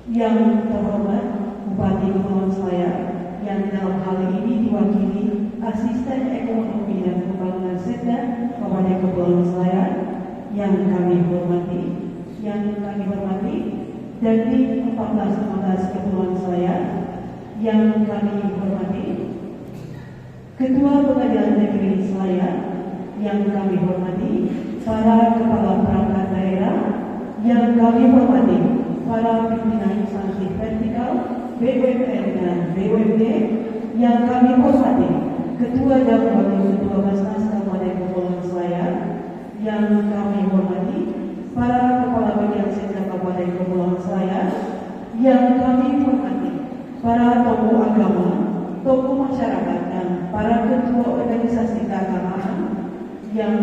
Yang terhormat Bupati Kepulauan Selayar yang dalam hal ini diwakili Asisten Ekonomi dan Pembangunan Setda Kabupaten Kepulauan Selayar yang kami hormati, Dandim 1415 Kepulauan Selayar yang kami hormati, Ketua Pengadilan Negeri Selayar yang kami hormati, para kepala perangkat daerah yang kami hormati, para pimpinan instansi vertikal, BUMN dan BUMD yang kami hormati, Ketua dan Wakil Ketua Basnas Kabupaten Kepulauan Selayar yang kami hormati, para kepala bagian Setda Kabupaten Kepulauan Selayar yang kami hormati, para tokoh agama, tokoh masyarakat dan para ketua organisasi keagamaan yang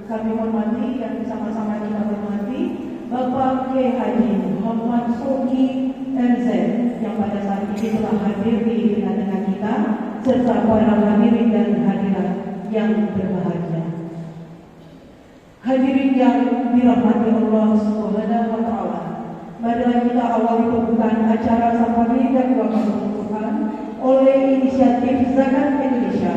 kami hormati dan bersama-sama kita hormati Bapak Kiai Haji Muhammad Sogi MZ yang pada saat ini telah hadir di tengah-tengah kita, serta para hadirin dan hadirat yang berbahagia. Hadirin yang dirahmati Allah Subhanahu wa Ta'ala, marilah kita awali pembukaan acara Safari dan Wakaf Al-Quran oleh inisiatif Zakat Indonesia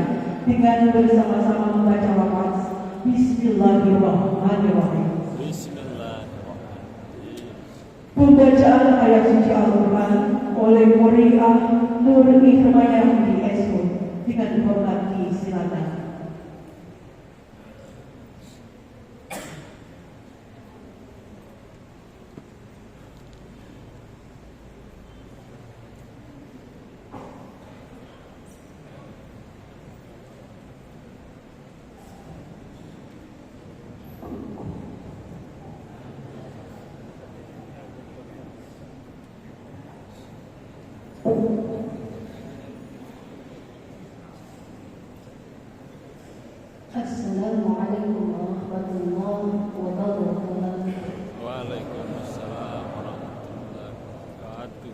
dengan bersama-sama membaca lafaz Bismillahirrahmanirrahim. Pembacaan ayat suci Al-Quran oleh Qori'ah Nur Ihmayah di SU dengan dihormati silakan. Assalamualaikum warahmatullahi wabarakatuh. Waalaikumsalam warahmatullahi wabarakatuh.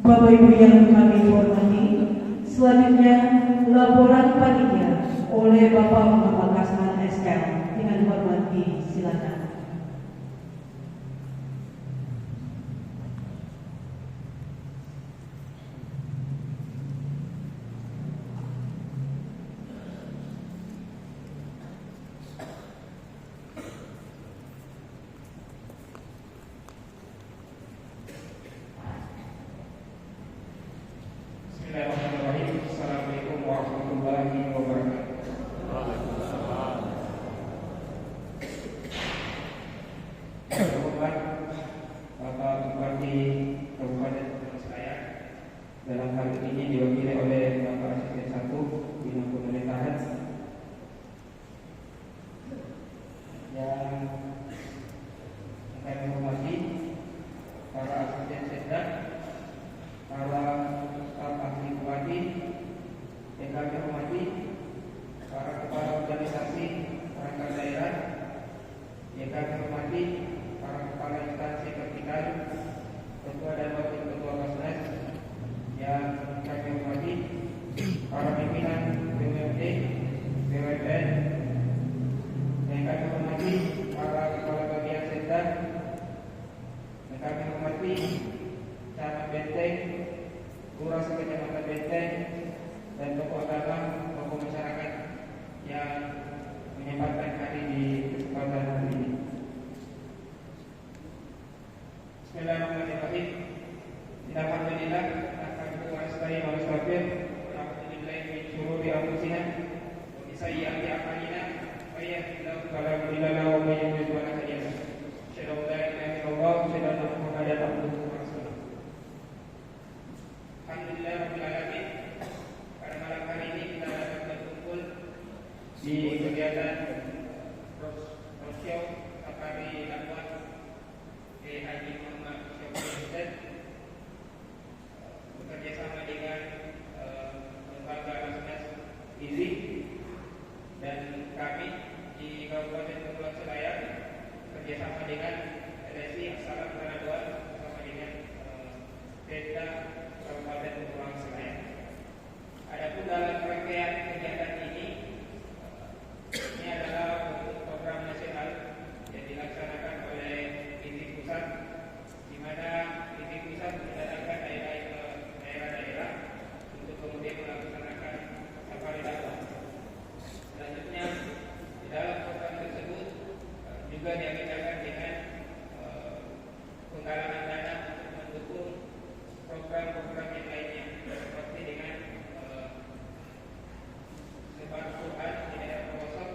Bapak Ibu yang kami hormati, selanjutnya laporan panitia oleh Bapak Muhammad Kasman SK. Dengan hormat disilakan. Bismillahirrahmanirrahim. Assalamualaikum warahmatullahi wabarakatuh. Waalaikumsalam. Hormat Bapak Bupati Kabupaten Surabaya, dalam hal ini diwakili oleh Bapak Asisten 1 Bidang Pemerintahan yang kami hormati para asisten setda, para staf ahli bupati, yang kami hormati para kepala organisasi perangkat daerah, yang kami hormati para kepala instansi vertikal, ketua dan wakil ketua Basnas, yang kami hormati para pimpinan BUMD, BUMN, yang kami hormati para kepala bagian setda, yang kami hormati Camat Benteng, Lurah Kecamatan Benteng, dan tokoh agama, tokoh masyarakat yang menyempatkan hadir di kesempatan hari ini. Bismillahirrahmanirrahim. Alhamdulillah, nahmaduhu wa nasta'inuhu wa nastaghfiruh, wa na'udzu billahi min shururi anfusina wa min sayyi'ati a'malina, may yahdihillahu fala mudilla lahu wa may yudlil fala hadiya lahu. Asyhadu an la ilaha illallah wa asyhadu anna Muhammadan abduhu wa rasuluh. Alhamdulillah rabbil alamin. Pada malam hari ini kita dapat berkumpul di kegiatan roadshow safari dakwah Haji Muhammad Syafruddin bekerja sama dengan lembaga Basnas IZI dan kami di Kabupaten Kepulauan Selayar kerjasama dengan LSI Assalam Manado bersama dengan Pemda Kabupaten Kepulauan Selayar. Adapun dalam rangkaian kegiatan ini adalah untuk program nasional yang dilaksanakan oleh IZI Pusat, di mana IZI Pusat mendatangkan daerah-daerah untuk kemudian melaksanakan safari dakwah. Selanjutnya di dalam program tersebut juga diagendakan dengan penggalangan dana untuk mendukung program-program yang lainnya, seperti dengan sebar Quran di daerah pelosok,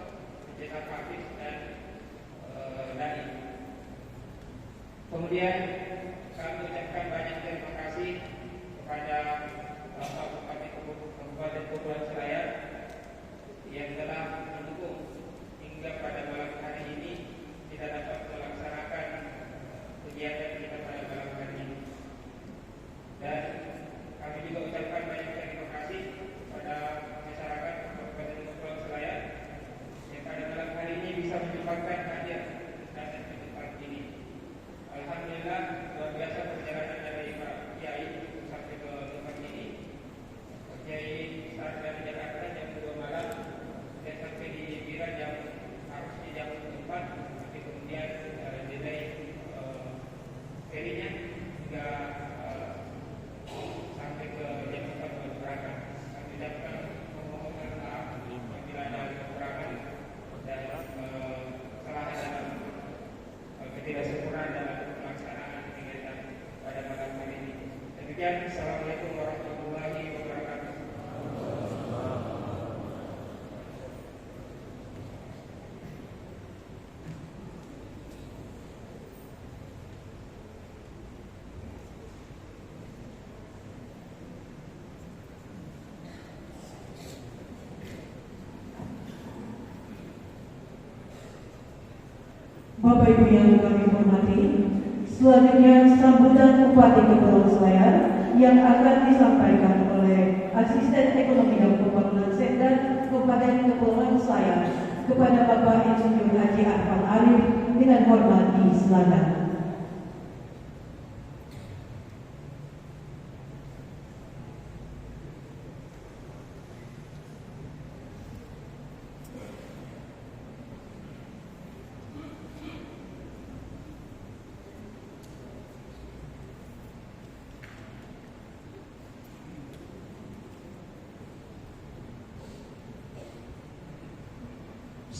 mencetak hafiz dan dai. Kemudian kami ucapkan banyak terima kasih kepada Bapak Bupati Kabupaten Kepulauan Selayar yang telah mendukung hingga sehingga pada malam hari ini kita dapat melaksanakan kegiatan kita pada malam hari ini. Dan kami juga ucapkan banyak terima kasih kepada masyarakat Kabupaten Kepulauan Selayar yang pada malam hari ini bisa menyempatkan hadir datang ke tempat ini. Alhamdulillah, luar biasa perjalanan dari Pak Kiai sampai ke tempat ini. Pak Kiai start dari Jakarta jam 2 malam dan sampai di Bira harusnya jam 4, tapi kemudian delay ferinya hingga sampai ke jam 4 baru berangkat. Kami ucapkan permohonan maaf apabila ada kekurangan dan kesalahan dalam ketidaksempurnaan dalam pelaksanaan kegiatan pada malam hari ini. Demikian, Assalamualaikum warahmatullahi wabarakatuh. Bapak Ibu yang kami hormati, selanjutnya sambutan Bupati Kepulauan Selayar yang akan disampaikan oleh Asisten Ekonomi dan Pembangunan Sekda Kabupaten Kepulauan Selayar kepada Bapak Insinyur Haji Arfan Arif dengan hormat disilakan.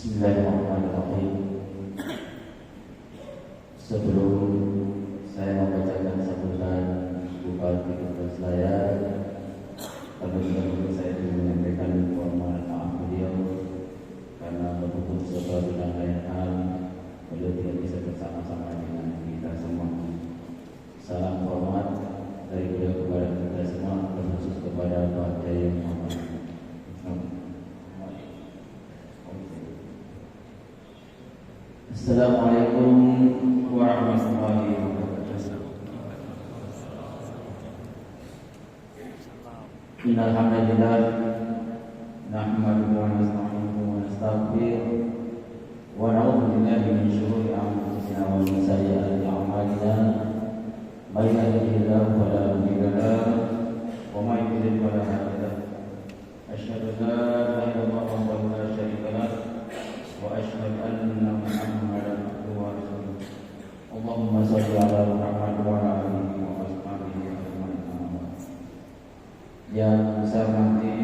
Bismillahirrahmanirrahim. Sebelum saya membacakan sambutan Bupati Kepulauan Selayar, terlebih dahulu saya ingin menyampaikan permohonan maaf beliau karena berhubung sebab dan lain hal beliau tidak bisa bersama-sama dengan kita semua. Salam hormat dari beliau kepada kita semua, terkhusus kepada Pak Kiai Muhammad. Assalamualaikum warahmatullahi wabarakatuh. Innal hamdalillah nahmaduhu wa nasta'inuhu wa nastaghfiruh wa na'udzu billahi min shururi anfusina wa min sayyiati a'malina. May yahdihillahu fala mudilla lahu wa may yudlil fala hadiya lahu. Asyhadu an la ilaha illallah wahdahu la syarika lahu wa asyhadu anna Muhammadan abduhu wa rasuluh. Allahumma shalli ala Muhammad wa ala alihi wa ashabihi ajma'in. Yang saya hormati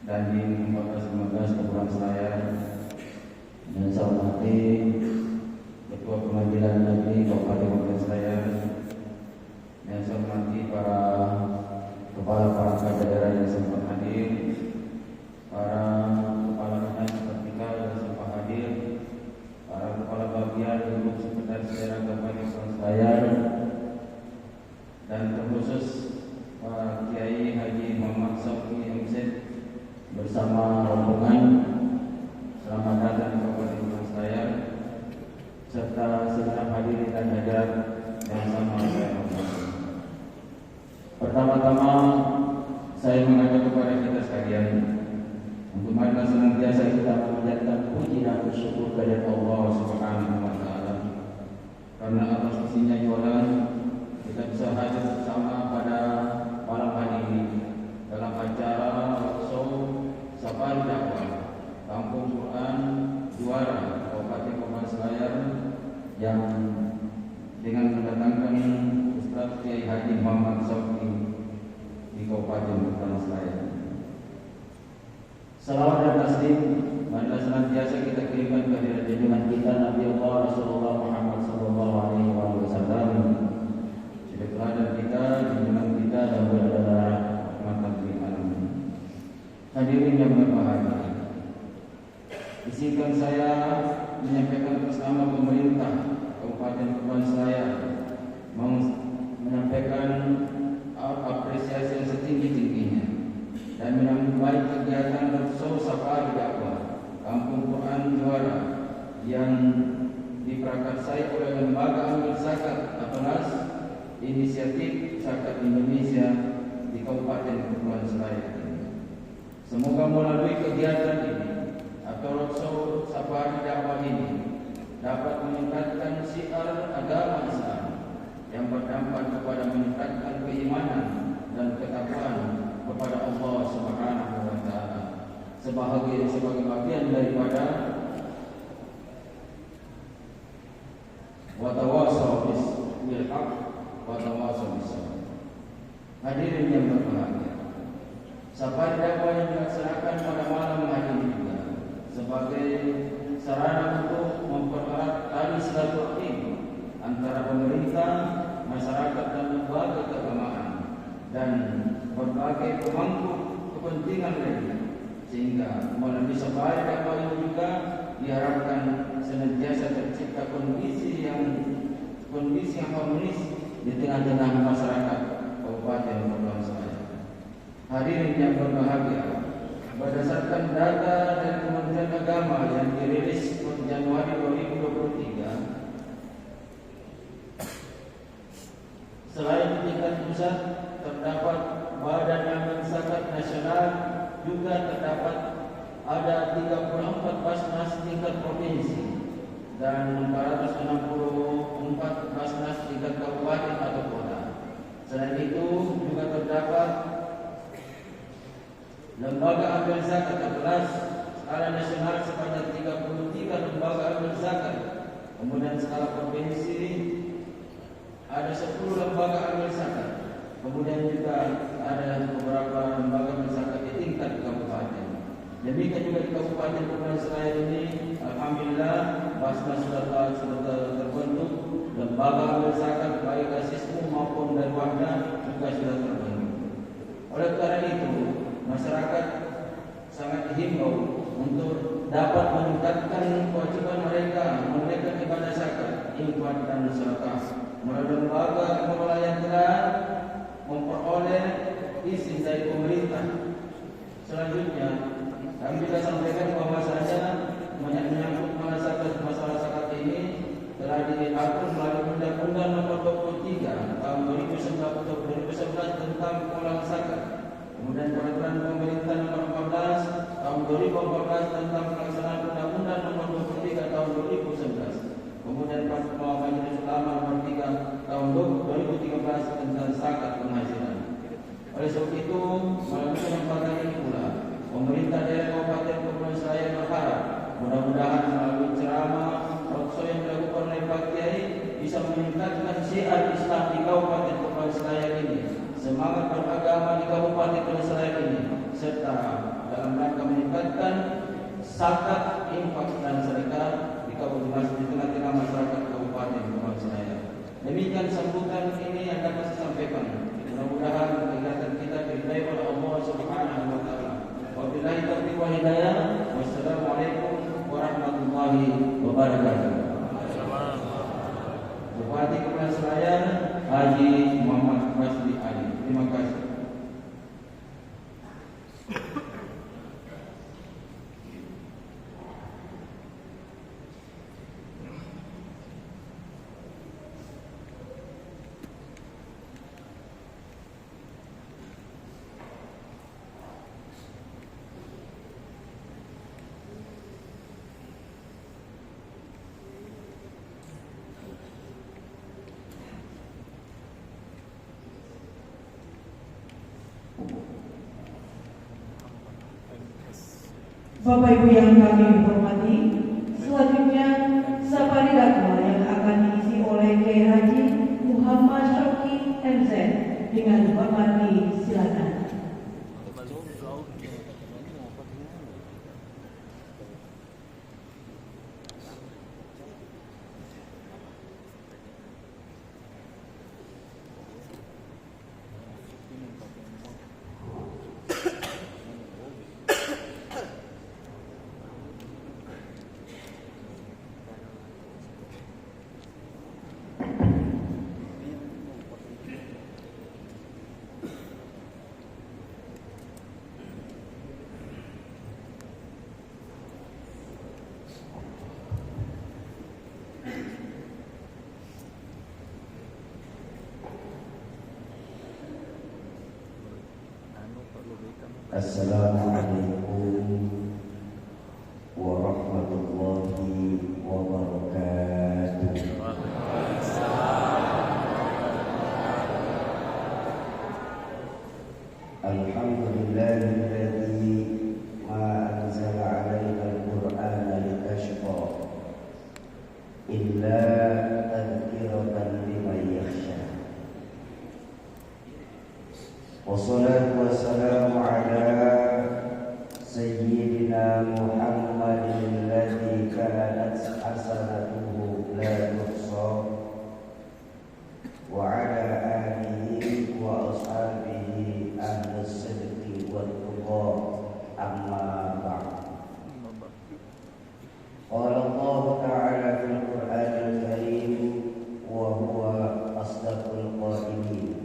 Dandim 1415 Kepulauan Selayar, yang saya hormati Ketua Pengadilan Negeri Kabupaten Kepulauan Selayar, yang saya hormati para kepala perangkat daerah yang sempat hadir, para kepala dinas vertikal yang sempat hadir, para kepala bagian grup sekretaris daerah Kabupaten Kepulauan Selayar, dan terkhusus Pak Kiai Haji Muhammad Sofi MC bersama rombongan, selamat datang di Kabupaten Kepulauan Selayar, serta segenap hadirin dan hadirat yang sama saya hormati. Pertama-tama saya mengajak kepada kita sekalian untuk marilah senantiasa kita memanjatkan puji dan bersyukur kepada Allah Subhanahu wa taala. Karena atas izin-Nya jualan kita bisa hadir bersama pada malam hari ini dalam acara roadshow Safari Dakwah Kampung Quran Juara Kabupaten Kepulauan Selayar yang dengan mendatangkan Ustaz Kiai Haji Muhammad Sofi di Kabupaten Kepulauan Selayar. Salawat dan taslim marilah senantiasa kita kirimkan kehadirat junjungan kita Nabi Allah Rasulullah Muhammad sallallahu alaihi wasallam. Sebagai teladan kita, junjungan kita dan adalah rahmatan lil alamin. Hadirin yang berbahagia, izinkan saya menyampaikan atas nama pemerintah Kabupaten Kepulauan Selayar menyampaikan apresiasi yang setinggi-tingginya dan menyambut baik kegiatan roadshow Safari Dakwah Kampung inisiatif zakat Indonesia di Kabupaten Kepulauan Selayar ini. Semoga melalui kegiatan ini atau roadshow safari dakwah ini dapat meningkatkan syiar agama Islam yang berdampak kepada meningkatkan keimanan dan ketakwaan kepada Allah Subhanahu wa taala sebagai bagian daripada wa tawassaw bil haqq wa tawassaw bis sabr. Hadirin yang berbahagia, safari dakwah yang dilaksanakan pada malam hari ini juga sebagai sarana untuk mempererat tali silaturahmi antara pemerintah, masyarakat dan lembaga keagamaan dan berbagai pemangku kepentingan lainnya, sehingga melalui safari dakwah ini juga diharapkan senantiasa tercipta kondisi yang harmonis di tengah-tengah masyarakat Kabupaten Kepulauan Selayar. Hadirin yang berbahagia, berdasarkan data dari Kementerian Agama yang dirilis pada Januari 2023, selain di tingkat pusat terdapat Badan Amil Zakat Nasional, juga terdapat ada 34 basnas tingkat provinsi dan 464 basnas tingkat kabupaten atau kota. Selain itu juga terdapat lembaga amil zakat kelas skala nasional sebanyak 33 lembaga amil zakat. Kemudian skala provinsi ada 10 lembaga amil zakat. Kemudian juga ada beberapa lembaga amil zakat di tingkat kabupaten. Demikian juga di Kabupaten Kepulauan Selayar ini, alhamdulillah basnas sudah terbentuk, lembaga amil zakat baik asismu maupun dari Wahda juga sudah terbentuk. Oleh karena itu, masyarakat sangat dihimbau untuk dapat meningkatkan kewajiban mereka menunaikan ibadah zakat, infak dan sedekah melalui lembaga pengelola yang telah memperoleh izin dari pemerintah. Selanjutnya, kami juga sampaikan bahwasanya menyangkut masalah zakat ini telah diatur melalui Undang-Undang Nomor 23 Tahun 2011 tentang pengelolaan zakat. Kemudian Peraturan Pemerintah Nomor 14 Tahun 2014 tentang pelaksanaan Undang-Undang Nomor 23 Tahun 2011. Kemudian Fatwa Majelis Ulama Nomor 3 Tahun 2013 tentang zakat penghasilan. Oleh sebab itu, melalui kesempatan ini pula, pemerintah daerah Kabupaten Kepulauan Selayar berharap mudah-mudahan melalui ceramah roadshow yang dilakukan oleh Pak Kiai bisa meningkatkan syiar Islam di Kabupaten Kepulauan Selayar ini, semangat beragama di Kabupaten Kepulauan Selayar ini, serta dalam rangka meningkatkan zakat, infak dan sedekah di Kabupaten di tengah-tengah masyarakat Kabupaten Kepulauan Selayar. Demikian sambutan ini yang dapat saya sampaikan. Mudah-mudahan kegiatan kita diridai oleh Allah Subhanahu wa taala. Wabillahi taufiq wal hidayah. Wassalamualaikum warahmatullahi wabarakatuh. Bupati Kepulauan Selayar Haji Muhammad Rasli Ali. Terima kasih. Bapak Ibu yang kami hormati, selanjutnya safari dakwah yang akan diisi oleh Kiai Haji Muhammad Syauqi MZ dengan hormat disilakan. Assalamualaikum warahmatullahi wabarakatuh. Alhamdulillahilladzi ma anzala 'alaina al-Qur'ana litashqa illa tadhkiratan liman yakhsha. Wassalatu wassalamu ala sayyidina Muhammadin alladzi kanat hasanatuhu la tuhsa wa ala alihi wa ashabihi ahlus sidqi wat tuqa amma ba'd. Qala Allah ta'ala fil Qur'anil Karim wa huwa asdaqul qailin.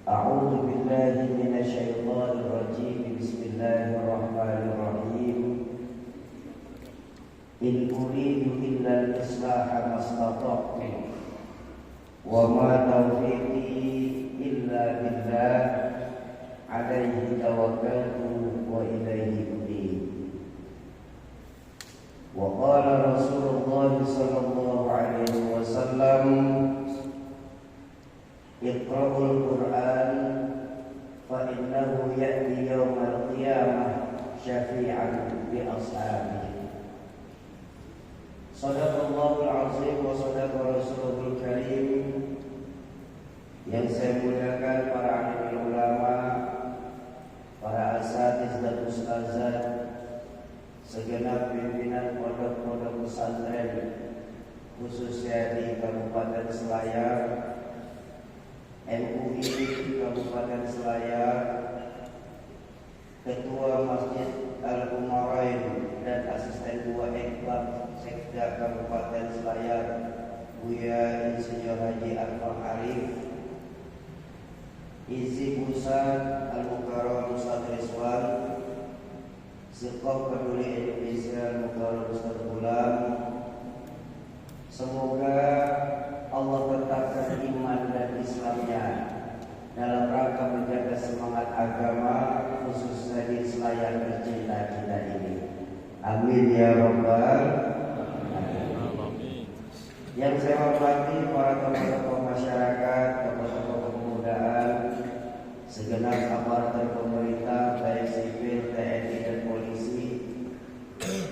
A'udzu billahi minasy syaithanir rajim. Bismillahirrahmanirrahim. In uridu illa al-islaha mastata'tu wa ma taufiqi illa billah alaihi tawakkaltu wa ilaihi unib. Wa qala Rasulullah sallallahu alaihi wasallam, Iqra'ul Qur'an fa innahu ya'ti yawmal qiyamah syafi'an li ashabihi. Shadaqallahul azim wa shadaqa rasulul karim. Yang saya muliakan para alim ulama, para asatiz dan ustazat, segenap pimpinan pondok-pondok pesantren khususnya di Kabupaten Selayar, MUI Kabupaten Selayar, Ketua Masjid Al-Umarain dan Asisten 2 Ekbab Sekda Kabupaten Selayar, Buya Insinyur Haji Arfan Arif, Izi Pusat Al-Mukarram Ustaz Rizwan, Siqaf Peduli Indonesia Al-Mukarram Ustaz Gulam. Semoga Allah tetapkan iman dan Islamnya dalam rangka menjaga semangat agama khususnya di Selayar tercinta kita ini. Amin ya rabbal alamin. Yang saya hormati para tokoh-tokoh masyarakat, tokoh-tokoh kepemudaan, segenap aparatur pemerintah baik sipil, TNI dan polisi,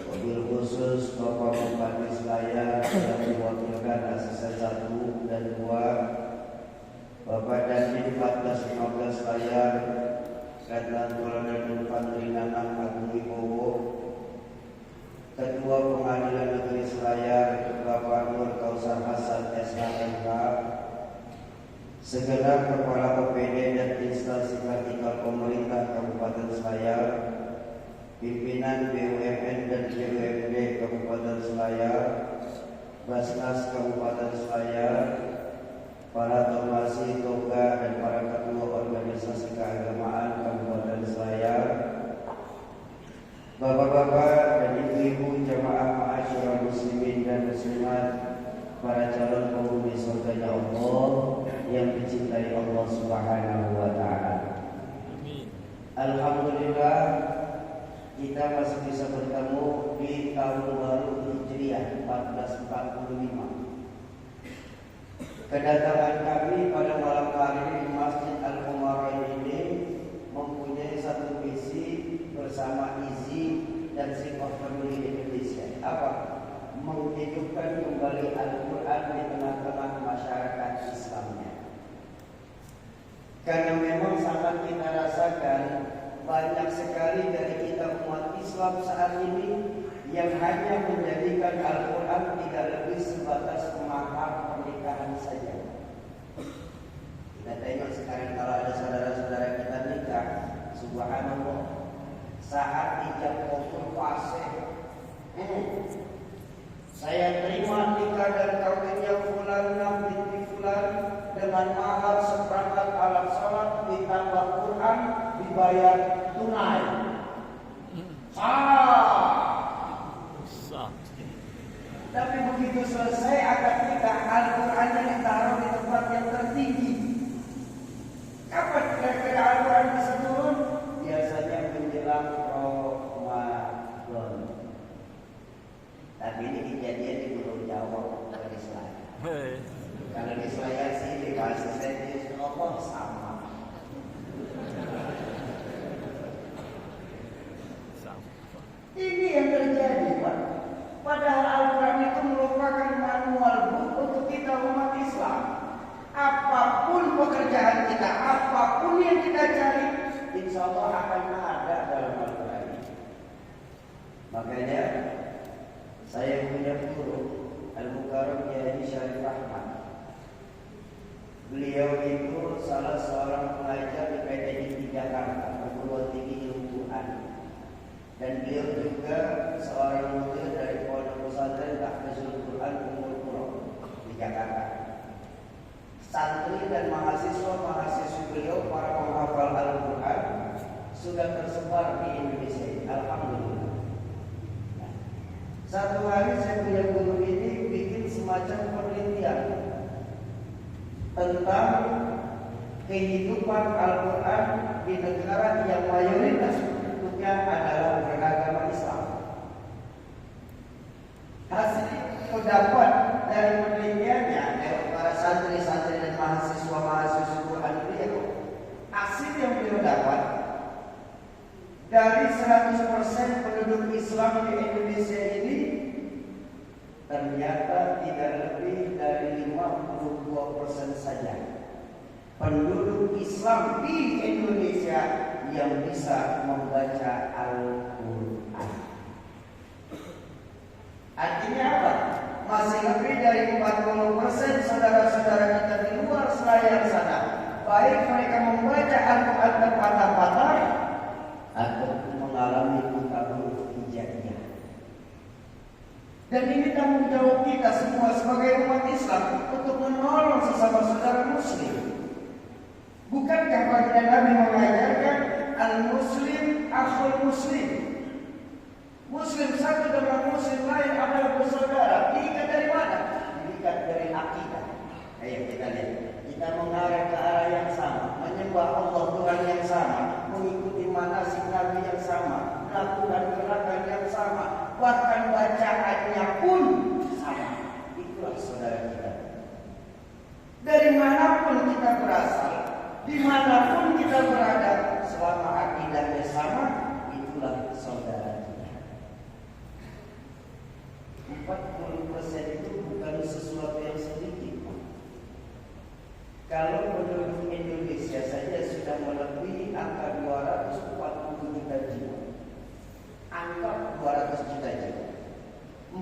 wabil khusus Bapak Bupati Selayar yang diwakilkan asisten 1 dan 2, Bapak Dandim 1415 Selayar, Letnan Kolonel Infanteri Nanang Agung Wibowo, Ketua Pengadilan Negeri Selayar Bapak Nur Kausar Hasan SHMK, segenap kepala OPD dan instansi vertikal pemerintah Kabupaten Selayar, pimpinan BUMN dan BUMD Kabupaten Selayar, Basnas Kabupaten Selayar, para tomasi, toga dan para ketua organisasi keagamaan Kabupaten Selayar, bapak-bapak dan ibu-ibu jamaah ma'asyiral muslimin dan muslimat, para calon penghuni surganya Allah yang dicintai Allah Subhanahu wa taala. Alhamdulillah kita masih bisa bertemu di tahun baru Hijriah 1445. Kedatangan kami pada malam hari ini di Masjid Al-Umarain ini mempunyai satu misi bersama Izi dan Siqaf Peduli Indonesia. Apa? Menghidupkan kembali Al-Quran di tengah-tengah masyarakat Islamnya. Karena memang sangat kita rasakan banyak sekali dari kita umat Islam saat ini yang hanya menjadikan Al-Quran tidak lebih sebatas mahar pernikahan saja. Kita tengok sekarang kalau ada saudara-saudara kita nikah, subhanallah, saat ijab kabul fasih, saya terima nikah dan kawinnya fulan binti fulan dengan mahar seperangkat alat salat ditambah Quran dibayar tunai. Tapi begitu selesai akad nikah, Kalau di Selayar sih di bahasa saya Allah sama. Ini yang terjadi, Pak. Padahal Al-Quran itu merupakan manual book untuk kita umat Islam. Apapun pekerjaan kita, apapun yang kita cari, insya Allah akan ada dalam Al-Quran ini. Makanya saya punya guru Al-Mukarram Kiai Syarif Ahmad. Beliau itu salah seorang pengajar di PTN di Jakarta, perguruan tinggi ilmu Quran. Dan beliau juga seorang murid dari Pondok Pesantren Tahfidzul Quran Ummul Qura di Jakarta. Santri dan mahasiswa-mahasiswi beliau para penghafal Al-Quran sudah tersebar di Indonesia ini. Alhamdulillah. Nah, satu hari saya punya guru ini bikin semacam penelitian tentang kehidupan Al-Quran di negara yang mayoritas penduduknya adalah beragama Islam. Hasil yang dapat dari penelitiannya dari para santri-santri dan mahasiswa-mahasiswa Quran beliau, hasil yang beliau dapat dari 100% penduduk Islam di Indonesia ini ternyata tidak lebih dari 52% saja penduduk Islam di Indonesia yang bisa membaca Al-Quran. Artinya apa? Masih lebih dari 40% saudara-saudara kita di luar Selayar sana, baik mereka membaca Al-Quran terpatah-patah atau mengalami buta huruf hijaiyah. Dan ini tanggung jawab kita semua sebagai umat Islam untuk menolong sesama saudara Muslim. Bukankah baginda Nabi mengajarkan al-Muslim akhul Muslim? Muslim satu dengan Muslim lain adalah bersaudara. Diikat dari mana? Diikat dari akidah. Ayo kita lihat. Kita mengarah ke arah yang sama, menyembah Allah Tuhan yang sama, mengikuti manasik Nabi yang sama, melakukan gerakan yang sama, bahkan bacaannya pun sama. Itulah saudara kita. Dari manapun kita berasal, dimanapun kita berada, selama akidahnya sama, itulah saudara kita. 40% itu bukan sesuatu yang sedikit. Kalau penduduk Indonesia saja sudah melebihi angka 240 juta jiwa, angka 200 juta jiwa,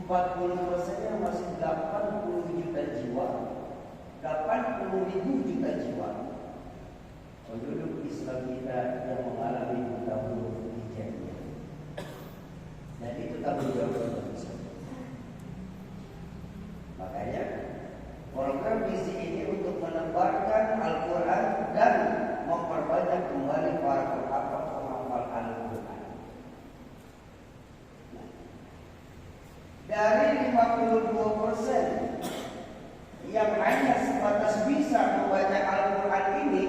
40%-nya masih 80 juta jiwa, 80.000 juta jiwa. Penduduk Islam kita yang mengalami buta huruf hijaiyah. Dan itu tanggung jawab kita. Makanya program visi ini untuk menebarkan Al-Quran dan memperbanyak kembali para penghafal Al-Quran. Nah, dari 52% yang hanya sebatas bisa membaca Al-Quran ini,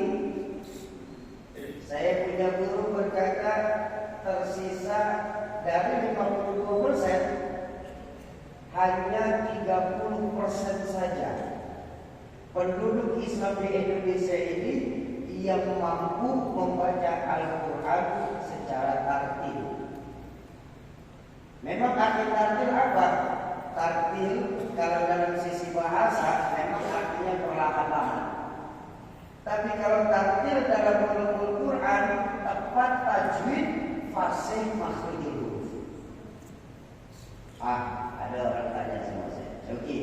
saya punya guru berkata tersisa dari 52% hanya 30% saja penduduk Islam di Indonesia ini yang mampu membaca Al-Quran secara tartil. Memang arti tartil apa? Tartil kalau dalam sisi bahasa memang artinya perlahan-lahan. Tapi kalau tartil dalam ulumul Quran tepat tajwid fasih makhrijul huruf. Ada orang tanya sama saya, Oke,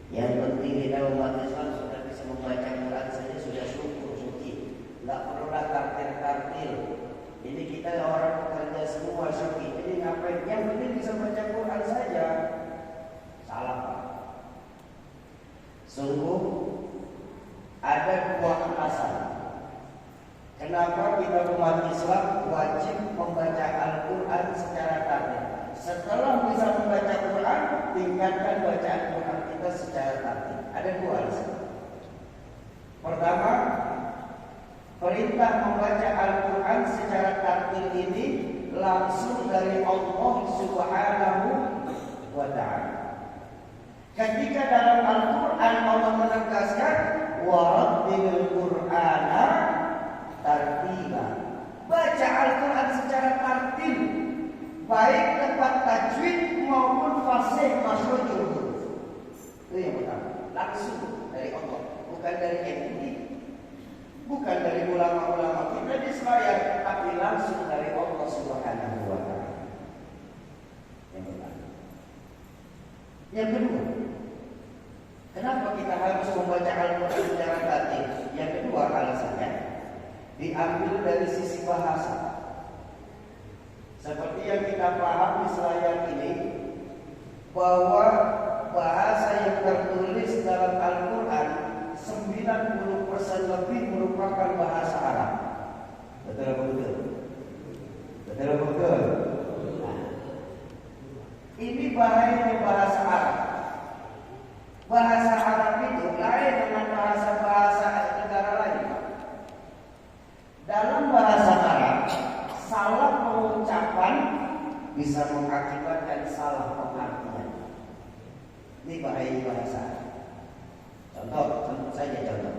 yang penting kita umat Islam sudah bisa membaca Quran saja sudah syukur, Syuki. Tidak perlulah tartil-tartil. Ini kita orang pekerja semua, Syuki. Jadi ngapain? Yang penting bisa baca Quran saja. Salah, Pak. Sungguh ada dua alasan kenapa kita umat Islam wajib membaca Al-Quran secara tartil. Setelah bisa membaca Quran, tingkatkan bacaan Quran kita secara tartil. Ada dua alasan. Pertama, perintah membaca Al-Quran secara tartil ini langsung dari Allah Subhanahu wa Ta'ala. Ketika dalam Al-Quran Allah menegaskan warattilil Qur'ana tartila. Baca Al-Quran secara tartil, baik tepat tajwid maupun fasih makhrajul huruf. Itu yang pertama, langsung dari Allah, bukan dari MUI, bukan dari ulama-ulama kita di Selayar, tapi langsung dari Allah Subhanahu wa Ta'ala. Yang pertama. Yang kedua, kenapa kita harus membaca Al-Quran secara tartil? Yang kedua alasannya diambil dari sisi bahasa. Seperti yang kita paham di Selayar ini, bahwa bahasa yang tertulis dalam Al-Quran 90% lebih merupakan bahasa Arab. Betul apa betul? Betul apa betul? Nah, ini bahayanya bahasa Arab. Bahasa Arab itu lain dengan bahasa-bahasa negara lain. Dalam bahasa Arab, salah pengucapan bisa mengakibatkan salah pengertian. Ini bahaya bahasa. Contoh saja contoh.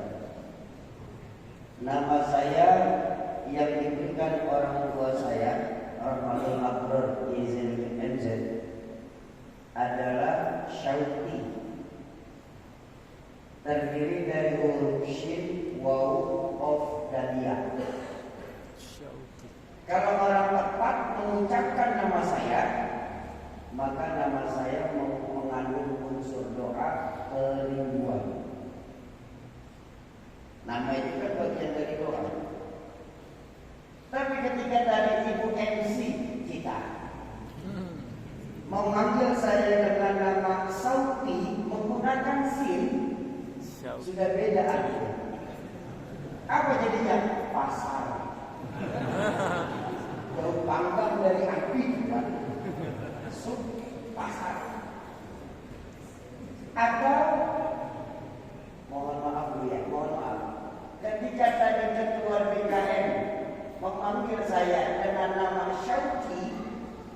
Nama saya yang diberikan orang tua saya, Rahmatul Akbar izin MZ, adalah Syauqi. Terdiri dari huruf shin, waw, of, dan ya. Kalau orang tepat mengucapkan nama saya, maka nama saya mengandung unsur doa kerinduan. Nama itu kan bagian dari doa. Tapi ketika dari ibu MC kita memanggil saya dengan nama Sauti menggunakan sin, sudah beda artinya. Apa jadinya? Pasar. Jauh panggang dari api kan? Pasar. Atau mohon maaf Bu ya, mohon maaf. Ketika tadi ketua BKN memanggil saya dengan nama Syauqi,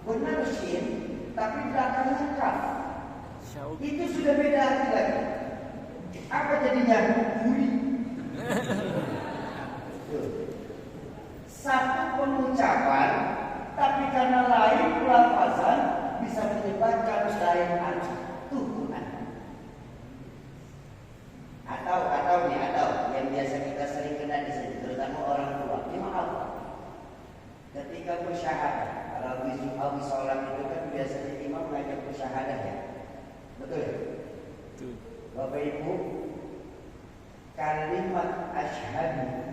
benar shin, tapi belakangnya kaf. Itu sudah beda arti lagi. Apa jadinya? Buri. Satu pengucapan, tapi karena lain pelafazan bisa menyebabkan lain arti. Tuhan. Atau yang biasa kita sering kena di sini, terutama orang tua. Ini maaf. Ketika bersyahadah, kalau habis sholat itu kan biasanya imam ngajak bersyahadah ya. Betul ya? Bapak Ibu, kalimat asyhadu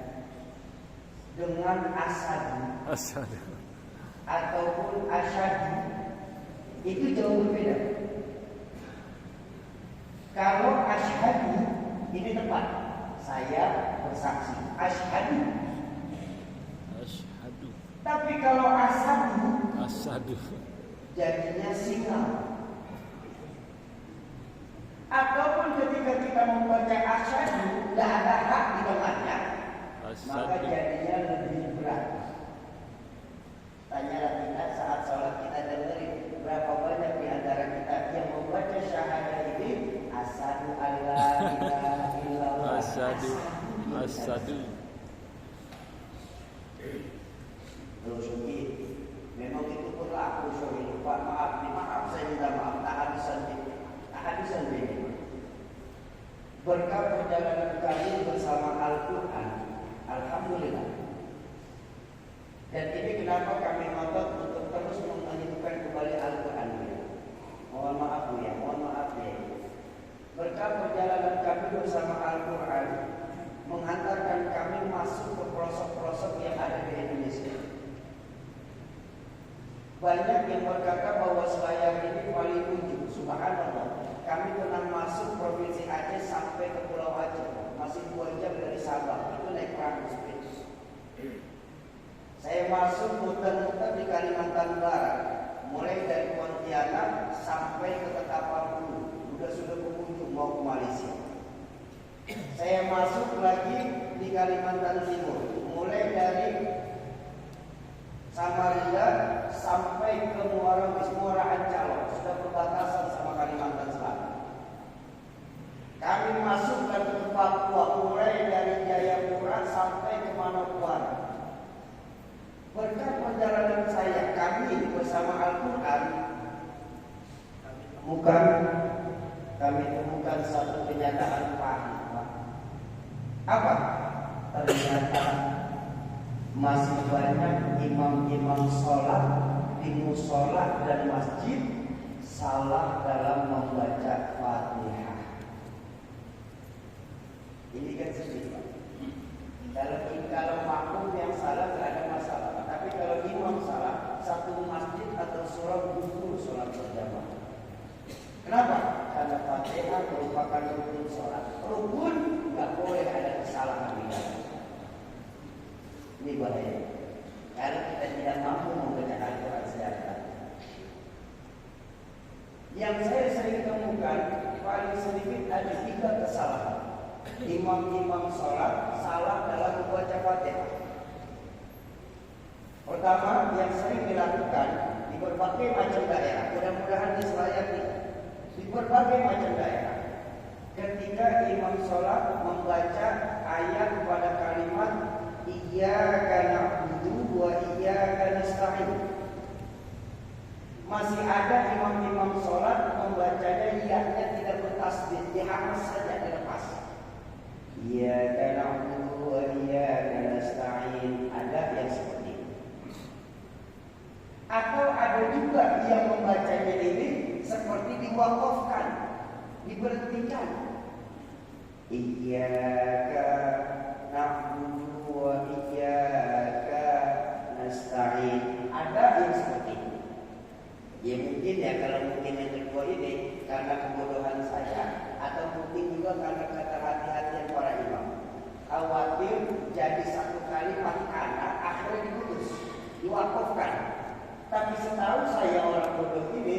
dengan asadu ataupun asyhadu itu jauh berbeda. Kalau asyhadu ini tepat, saya bersaksi asyhadu. Tapi kalau asadu jadinya singal. Ataupun ketika kita membaca asyhadu tidak ada hak di tengahnya, maka jadinya lebih berat. Tanyalah kita saat sholat kita dengerin berapa banyak di antara kita yang membaca syahadah ini asyhadu alla ilaha illallah. Asyhadu. Terus memang itu berlaku sorry Pak, maaf saya minta maaf tak habisan ini. Berkat perjalanan kami bersama Al-Quran, alhamdulillah. Dan ini kenapa kami ngotot untuk terus menghidupkan kembali Al-Quran ini. Mohon maaf ya. Berkat perjalanan kami bersama Al-Quran menghantarkan kami masuk ke pelosok-pelosok yang ada di Indonesia. Banyak yang berkata bahwa Selayar ini paling ujung. Subhanallah. Kami pernah masuk provinsi Aceh sampai ke Pulau Aceh, masih 2 jam dari Sabah. Itu naik perahu speed. Saya masuk muter-muter di Kalimantan Barat, mulai dari Pontianak sampai ke Ketapangulu. Sudah pengunjung mau ke Malaysia. Saya masuk lagi di Kalimantan Timur, mulai dari Samarinda sampai ke Muara Ancalok, sudah perbatasan sama Kalimantan Selatan. Kami masuk lagi ke Papua, mulai sampai ke Manokwari. Berkat perjalanan saya, kami bersama Al-Quran kami temukan satu kenyataan pahit. Apa? Ternyata masih banyak imam-imam sholat di musola dan masjid salah dalam membaca Fatihah. Ini kan sedih, Pak. Kalau makmum yang salah tidak ada masalah. Tapi kalau imam salah, satu masjid atau surah gugur sholat berjamaah. Kenapa? Karena Fatihah merupakan rukun sholat. Rukun nggak boleh ada kesalahan di dalam. Ini bahaya. Karena kita tidak mampu membaca Al-Quran secara benar. Yang saya sering temukan paling sedikit ada 3 kesalahan. Imam-imam sholat salah dalam membaca Fatihah. Pertama, yang sering dilakukan di berbagai macam daerah, mudah-mudahan di Selayar di berbagai macam daerah, ketika imam sholat membaca ayat pada kalimat Iyyaka na'budu wa iyyaka nasta'in, masih ada imam-imam sholat membacanya iyanya tidak bertasbih, dihamas saja dilepas. Iyyaka na'budu wa iyyaka nasta'in, ada yang seperti itu. Atau ada juga yang membacanya ini seperti diwakafkan, diberhentikan. Iyyaka na'budu wa iyyaka nasta'in. Ada yang seperti itu. Ya mungkin ya, kalau mungkin yang kedua ini karena kebodohan saya, atau mungkin juga karena kehati-hatian para imam. Khawatir jadi satu kalimat anak akhirnya diputus, diwakafkan. Tapi setahu saya orang bodoh ini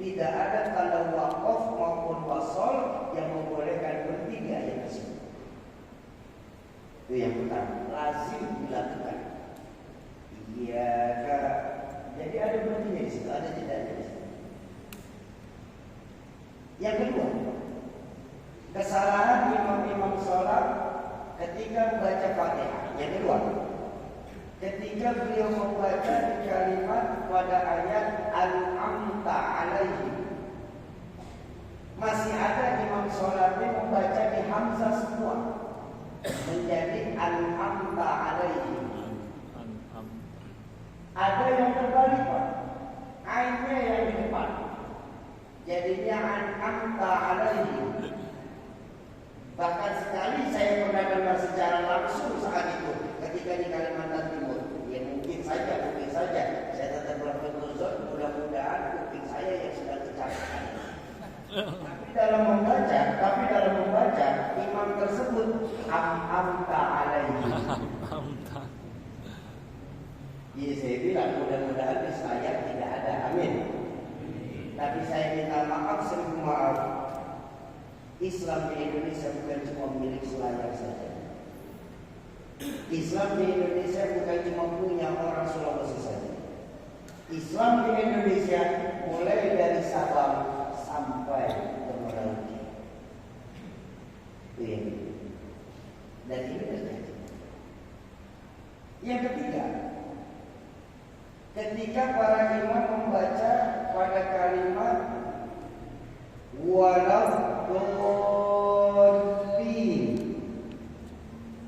tidak ada tanda wakaf maupun wasol yang membolehkan berhenti di ayat tersebut. Itu yang pertama, lazim dilakukan. Iya, jadi ada berhentinya di situ, ada jedanya di situ. Yang kedua, kesalahan imam-imam sholat ketika membaca Fatihah. Yang kedua, ketika beliau membaca di kalimat pada ayat Al-Amta alaihi, masih ada imam sholatnya membaca di hamzah semua menjadi Al-Amta alaihi. Ada yang terbalik, Pak, ainnya yang di depan jadinya Al-Amta alaihi. Bahkan sekali saya pernah dengar secara langsung saat itu ketika di Kalimantan Timur. Ya mungkin saja saya tetap berfiruzon, mudah-mudahan kuping saya yang sedang kecelakaan. Tapi dalam membaca imam tersebut amta alaihi. Ya saya bilang mudah-mudahan di saya tidak ada, amin. Tapi saya minta maaf, seribu maaf. Islam di Indonesia bukan cuma milik Selayar saja. Islam di Indonesia bukan cuma punya orang Sulawesi saja. Islam di Indonesia mulai dari Sabang sampai ke Merauke. Dan ini terjadi. Yang ketiga, ketika para imam membaca pada kalimat walau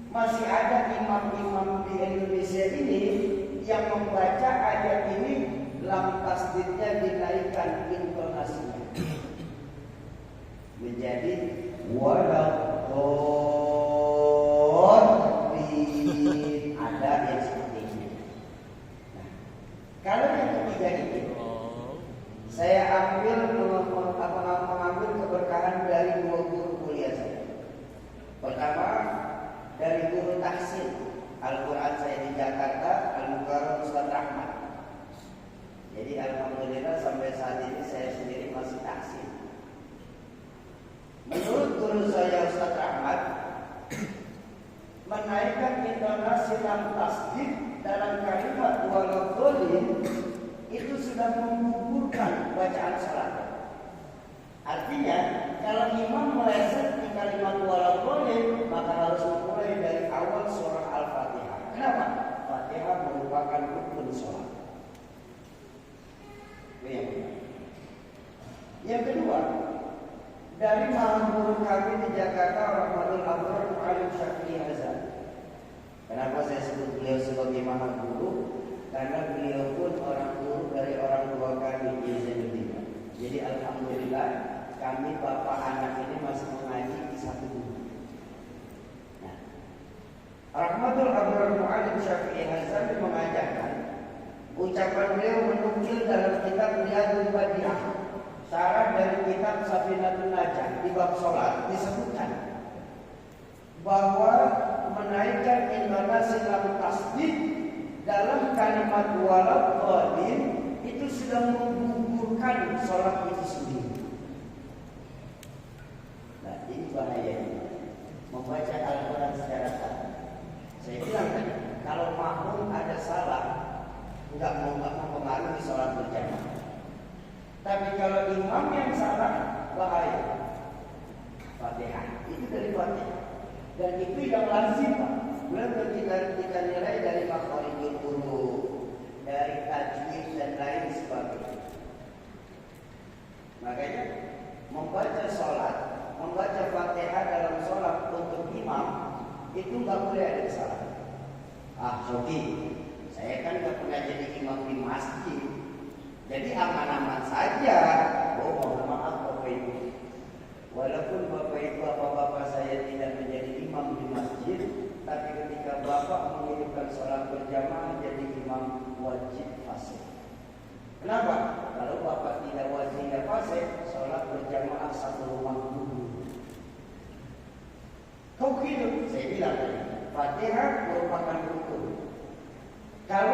masih ada imam-imam di Indonesia ini yang membaca ayat ini lam tasdidnya dinaikkan intonasinya menjadi waladdallin. Ada yang seperti ini. Nah, kalau yang ketiga ini saya mengambil keberkahan dari 2 guru kuliah saya. Pertama, dari guru tahsin Al-Quran saya di Jakarta, Al-Mukarram Ustaz Rahmat. Jadi alhamdulillah sampai saat ini saya sendiri masih tahsin. Menurut guru saya Ustaz Rahmat, menaikkan intonasi lam tasdid dalam kalimat waladdallin itu sudah menggugurkan bacaan salat. Artinya, kalau imam meleset di kalimat waladdallin, maka harus memulai dari awal surah Al-Fatihah. Kenapa? Fatihah merupakan rukun sholat. Itu yang pertama. Yang kedua, dari mahguru kami di Jakarta, Rahmatul Abrar Mu'alim Syafi'i Hazan. Kenapa saya sebut beliau sebagai mahguru? Karena beliau pun orang guru dari orang tua kami di Zainuddin. Jadi alhamdulillah kami bapak anak ini masih mengaji di satu guru. Nah, Rahmatul Abrar Mu'alim Syafi'i Hazan mengajarkan ucapan beliau menukil dalam kitab Riyadul Badi'ah. Syarah dari kitab Safinatun Najah di bab sholat disebutkan bahwa menaikkan intonasi lam tasdid dalam kalimat walau qadim itu sudah menggugurkan sholat itu sendiri. Nah, ini bahayanya membaca Al-Quran secara salah. Saya bilang tadi, kalau makmum ada salah, nggak mempengaruhi sholat berjamaah. Tapi kalau imam yang salah, bahaya. Fatihah itu dari Fatihah, dan itu yang lazim, Pak. Belum kita nilai dari makhorijul huruf, dari tajwid dan lain sebagainya. Makanya membaca sholat, membaca Fatihah dalam sholat untuk imam itu nggak boleh ada kesalahan. Sofi, saya kan nggak pernah jadi imam di masjid. Jadi aman-aman saja. Oh, mohon maaf Bapak Ibu. Walaupun Bapak Ibu bapak-bapak saya tidak menjadi imam di masjid, tapi ketika Bapak mengirimkan sholat berjamaah jadi imam wajib fasih. Kenapa? Kalau Bapak tidak wajib tidak fasih, sholat berjamaah satu rumah dulu. Kau hidup, saya bilang tadi, Fatihah merupakan rukun. Kalau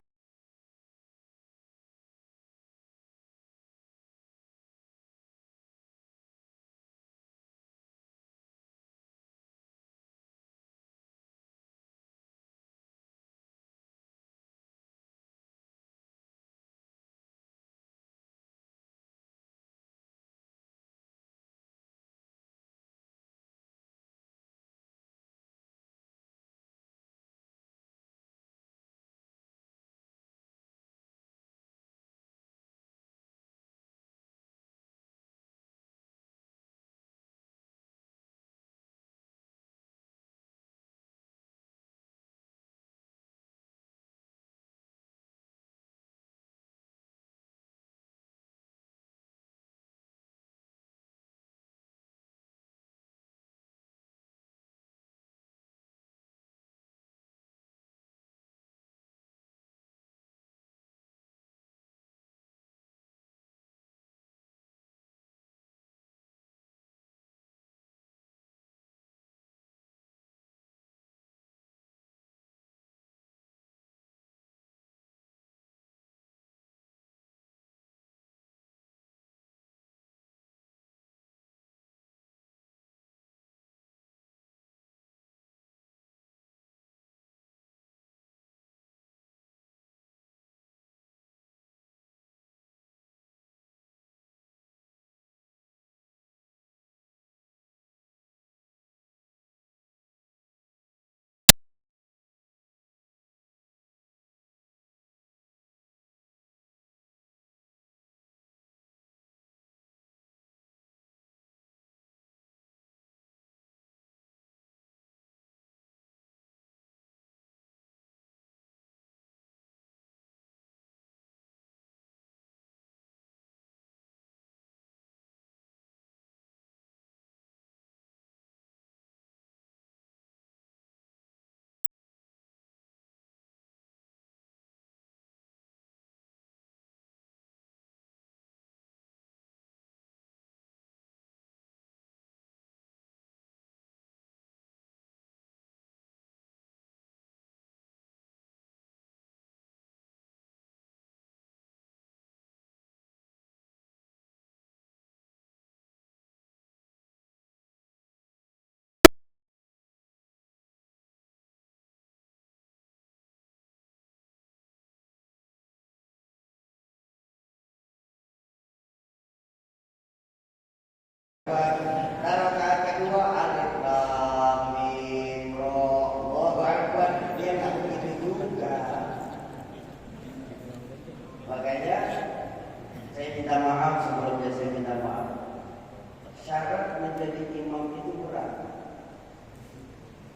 rakaat kedua alif lam mim ra, Allahu akbar, dia nggak begitu juga.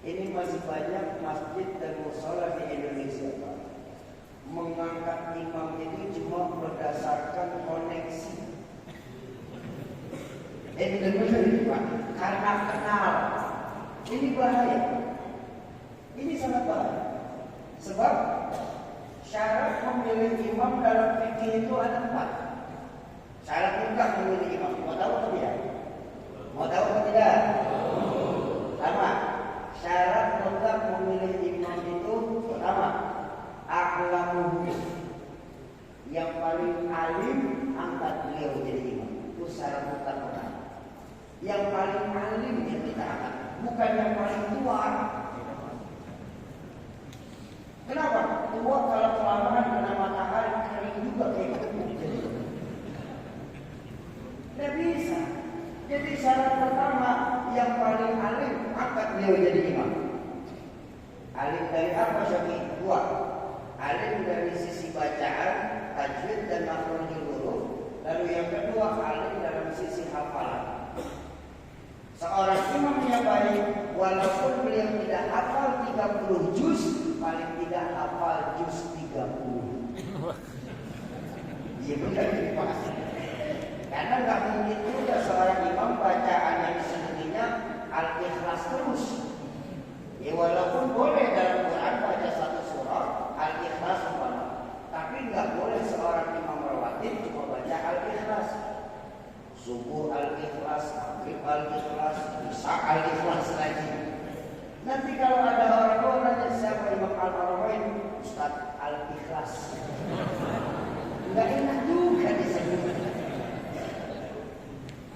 Ini masih banyak masjid dan mushola di Indonesia, Pak. Mengangkat imam itu cuma berdasarkan koneksi. Benar-benar itu, Pak. Karena kenal. Ini bahaya. Ini sangat bahaya. Sebab syarat memilih imam dalam fikih itu ada 4. Syarat mutlak memilih imam. Mau tahu atau tidak? Mau tahu atau tidak? Pertama, syarat mutlak memilih imam itu pertama, a'lamuhu. Yang paling alim angkat beliau jadi imam. Itu syarat mutlak pertama. Yang paling alim yang kita angkat, bukan yang paling tua. Kenapa? Tua kalau kelamaan kena matahari kering juga kayak gitu. Tidak bisa. Jadi syarat pertama yang paling alim angkat beliau jadi imam. Alim dari apa Syafi'i? 2. Alim dari sisi bacaan, tajwid dan makhrajul huruf. Lalu yang kedua alim dalam sisi hafalan. Seorang imam yang baik, walaupun beliau tidak hafal 30 juz, paling tidak hafal juz 30. Iya benar ini Pak. Karena nggak mungkin juga seorang imam bacaan yang sendirinya Al-Ikhlas terus. Ya walaupun boleh dalam Quran baca satu surah Al-Ikhlas umpama, tapi nggak boleh seorang imam rawatib cuma baca Al-Ikhlas. Subuh Al-Ikhlas, maghrib Al-Ikhlas, isya Al-Ikhlas lagi. Nanti kalau ada orang nanya siapa Imam Al-Haramain, Ustaz Al-Ikhlas. Nggak enak juga disebut.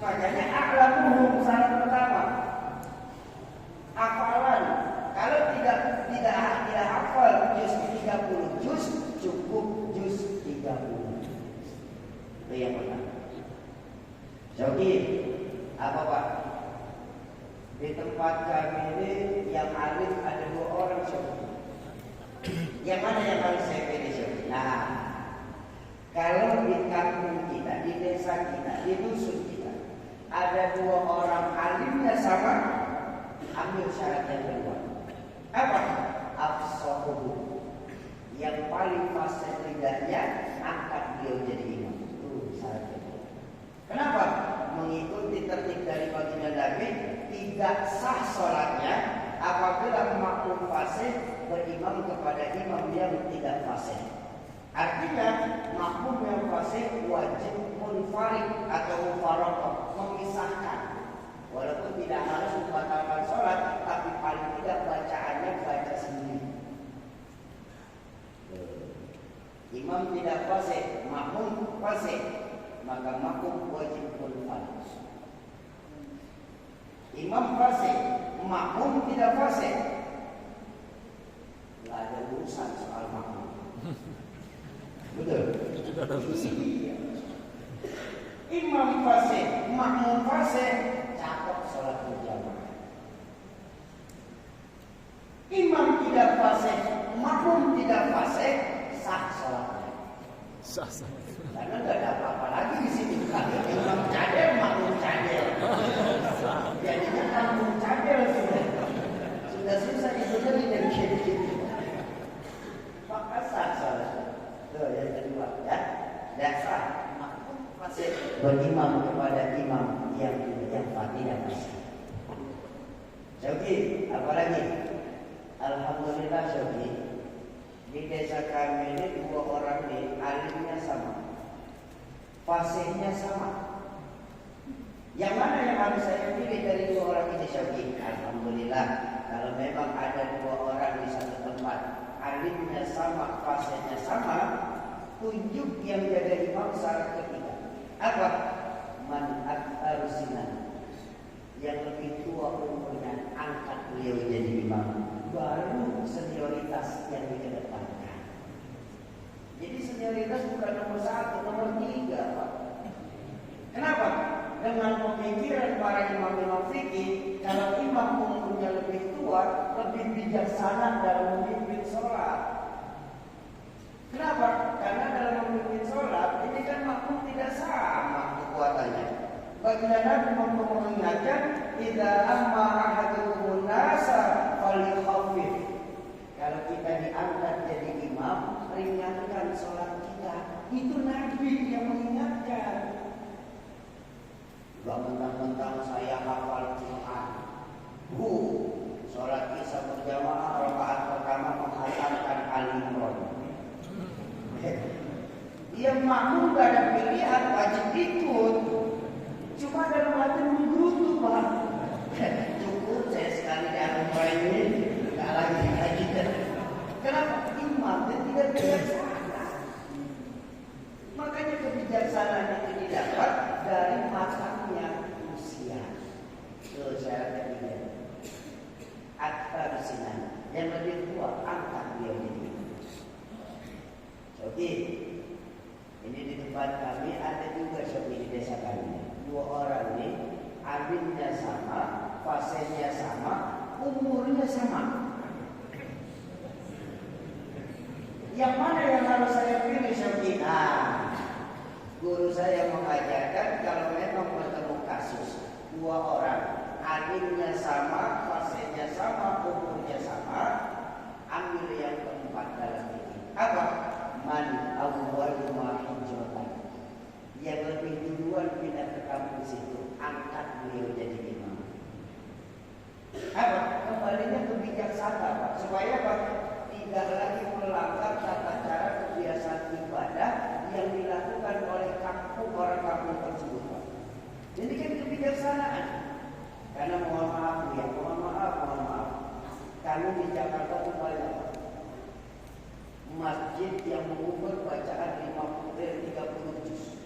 Makanya a'lamuhum syarat pertama. Hafalan. Kalau tidak hafal juz 30 juz, cukup juz 30. Itu yang pertama. Jadi apa Pak? Di tempat kami ini yang alim ada 2 orang Syauki. Yang mana yang paling saya pilih Syauki? Nah, kalau di kampung kita, di desa kita, di dusun kita, ada 2 orang alimnya sama, ambil syarat yang kedua. Apa? Afsahuhu. Yang paling fasih lidahnya, angkat beliau jadi imam. Itu syarat kedua. Kenapa? Mengikuti tertib dari baginda Nabi, tidak sah sholatnya apabila makmum fasih berimam kepada imam yang tidak fasih. Artinya makmum yang fasih wajib munfarid atau mufaraqah, memisahkan. Walaupun tidak harus membatalkan sholat, tapi paling tidak bacaannya baca sendiri. Imam tidak fasih, makmum fasih, maka makmum wajib munfarid. Imam fasih, makmum tidak fasih, nggak ada urusan soal makmum. Betul? Tidak ada urusan. Iya. Imam fasih, makmum fasih, cakep sholat berjamaah. Imam tidak fasih, makmum tidak fasih, sah sholatnya. Sah. Karena nggak ada apa-apa lagi di sini. Imam cadel, makmum cadel. Jadinya kampung cadel sudah susah dibenerin dari sini. Maka sah sholat. Itu yang kedua ya. Dasar makmum fasih berimam kepada imam yang tidak fasih. Syauki, apa lagi? Alhamdulillah Syauki, di desa kami ini 2 orang ini alimnya sama, fasihnya sama. Yang mana yang harus saya pilih dari 2 orang ini Syauki? Alhamdulillah, kalau memang ada 2 orang di satu tempat, alimnya sama, fasihnya sama, tunjuk yang jadi imam syarat ketiga. Apa? Man aktsar sinan. Yang lebih tua umurnya, angkat beliau jadi imam. Baru senioritas yang dikedepankan. Jadi senioritas bukan nomor 1, nomor 3 Pak. Kenapa? Dengan pemikiran para imam-imam fikih, kalau imam umurnya lebih tua, lebih bijaksana dalam memimpin sholat. Kenapa? Karena dalam memimpin sholat, ini kan makmum tidak sama kekuatannya. Baginda Nabi mengingatkan, "Idza amma ahadukum nasa fal Nabi yang mengingatkan. Gak mentang-mentang saya hafal Quran. Sholat isya berjamaah rakaat pertama menghatamkan Al-Imran. Dia makmum gak ada pilihan, wajib ikut. Cuma dalam hati menggerutu, Pak. Cukup saya sekali di Al-Imran ini, gak lagi. Kenapa? Imam dan tidak bijaksana. Makanya kebijaksanaan itu didapat dari matangnya usia. Itu syarat ketiga. Akbar sinan, yang lebih tua angkat dia ini. Oke, ini di tempat kami ada juga di desa kami. 2 orang ini, alimnya sama, fasenya sama, umurnya sama. Yang mana yang harus saya pilih Syekh? Guru saya mengajarkan kalau memang bertemu kasus 2 orang, alimnya sama, fasenya sama, umurnya sama, ambil yang keempat dalam ini. Apa? Man awwalu ma hijratan. Yang lebih duluan pindah ke kampus itu, angkat beliau jadi imam. Apa? Kembalinya kebijaksanaan, Pak. Supaya Pak tidak lagi melanggar tata cara kebiasaan ibadah yang dilakukan oleh orang kampung tersebut, Pak. Jadi kan kebijaksanaan. Karena mohon maaf. Kami di Jakarta itu banyak masjid yang mengubah bacaan 30 juz.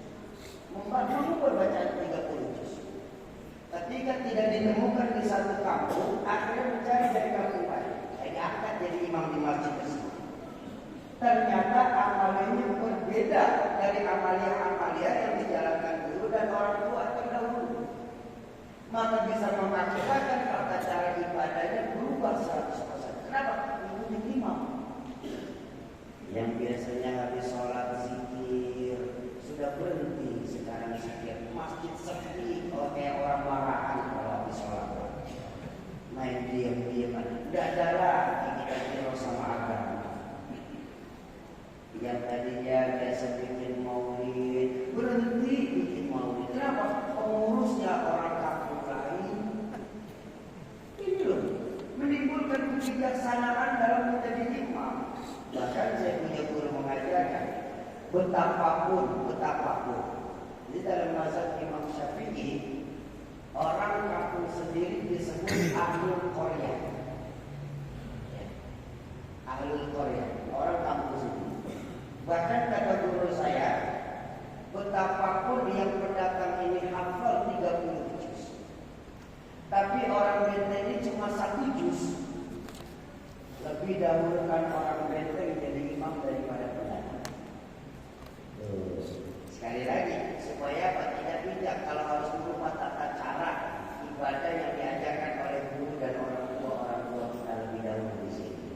Mengubah bacaan 30 juz. Ketika tidak ditemukan di satu kampung, akhirnya mencari dari kampung lain. Diangkat jadi imam di masjid tersebut. Ternyata amalnya berbeda dari amalia yang dijalankan guru dan orang tua terdahulu. Maka bisa mengakibatkan tata cara ibadahnya berubah 100%. Kenapa? Mengikuti imam. Yang biasanya habis sholat zikir sudah berhenti sekarang zikir. Masjid sepi, kayak orang marahan kalau habis sholat. Main diam-diaman, tidak ada lagi kita kira sama agama. Yang tadinya biasa bikin maulid, berhenti bikin maulid. Kenapa? Pengurusnya orang kampung lain. Ini loh, menimbulkan kebijaksanaan dalam menjadi imam. Bahkan saya punya guru mengajarkan, betapapun. Jadi dalam mazhab Imam Syafi'i, orang kampung sendiri disebut Ahlul Qaryah. Ahlul Qaryah, orang kampung sendiri. Bahkan kata guru saya, betapapun yang pendatang ini hafal 30 juz, tapi orang Benteng ini cuma 1 juz, lebih dahulukan orang Benteng jadi imam daripada pendatang. Sekali lagi, supaya tidak bijak kalau harus merubah tata cara ibadah yang diajarkan oleh guru dan orang tua kita lebih dahulu di sini.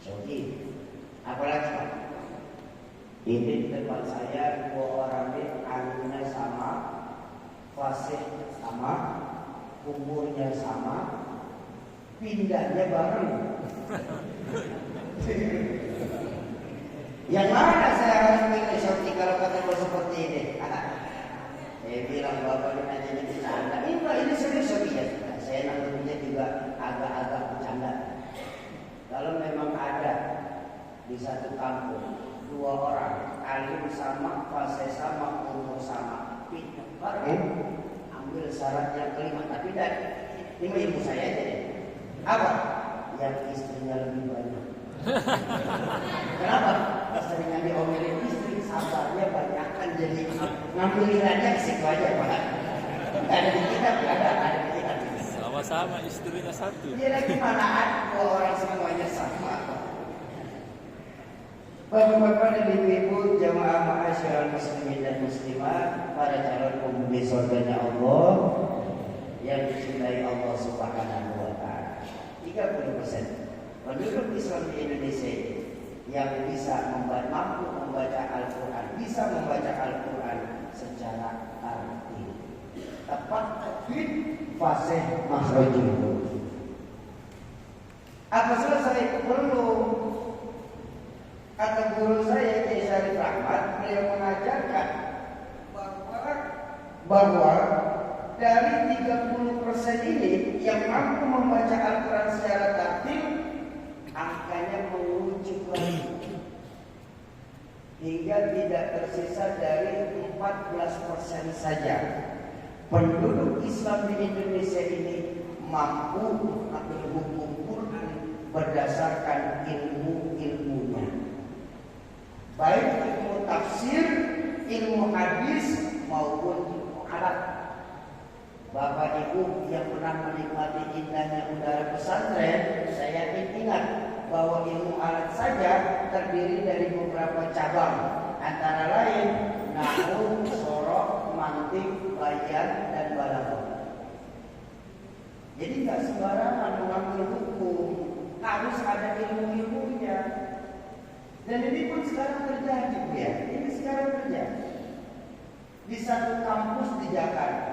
Jadi, apalagi Pak? Ini di tempat saya 2 orang ini alimnya sama, fasih sama, umurnya sama, pindahnya bareng. Yang mana saya harus pilih Syekh kalau ketemu seperti ini? Saya bilang bapaknya nanya bercanda. Ini serius ya. Saya nanggapnya juga agak-agak bercanda. Kalau memang ada di satu kampung 2 orang, alim sama, fase sama, umur sama, pindah bareng, ambil syarat yang kelima. Tapi ini ilmu saya aja deh. Apa? Yang istrinya lebih banyak. Kenapa? Seringan diomelin istri, sabarnya banyakkan jadi ngambilannya ke situ aja Pak. Ada di kitab, ada di kitab. Sama-sama istrinya 1. Dia lagi manaan 2 orang semuanya sama. Bapak-bapak dan ibu-ibu jamaah ma'asyiral muslimin dan muslimat, para calon penghuni surganya Allah yang dicintai Allah Subhanahu wa taala. 30% penduduk Islam di Indonesia yang bisa mampu membaca Al-Quran, bisa membaca Al-Quran secara arti tepat, fasih, makhrajul. Apa selesai? Belum. Kata guru saya Kiai Syarif Rahmat, ini yang mampu membaca Al-Quran secara tartil, angkanya mengerucut lagi hingga tidak tersisa dari 14% saja. Penduduk Islam di Indonesia ini mampu mengambil hukum Quran berdasarkan ilmu-ilmunya, baik ilmu tafsir, ilmu hadis maupun ilmu Arab. Bapak Ibu yang pernah menikmati indahnya udara pesantren, saya ingat bahwa ilmu alat saja terdiri dari beberapa cabang, antara lain nahwu, sorok, mantik, bayan, dan balaghah. Jadi nggak sembarangan mengambil hukum, harus ada ilmu-ilmunya. Dan ini pun sekarang terjadi, ya. Ini sekarang terjadi di satu kampus di Jakarta.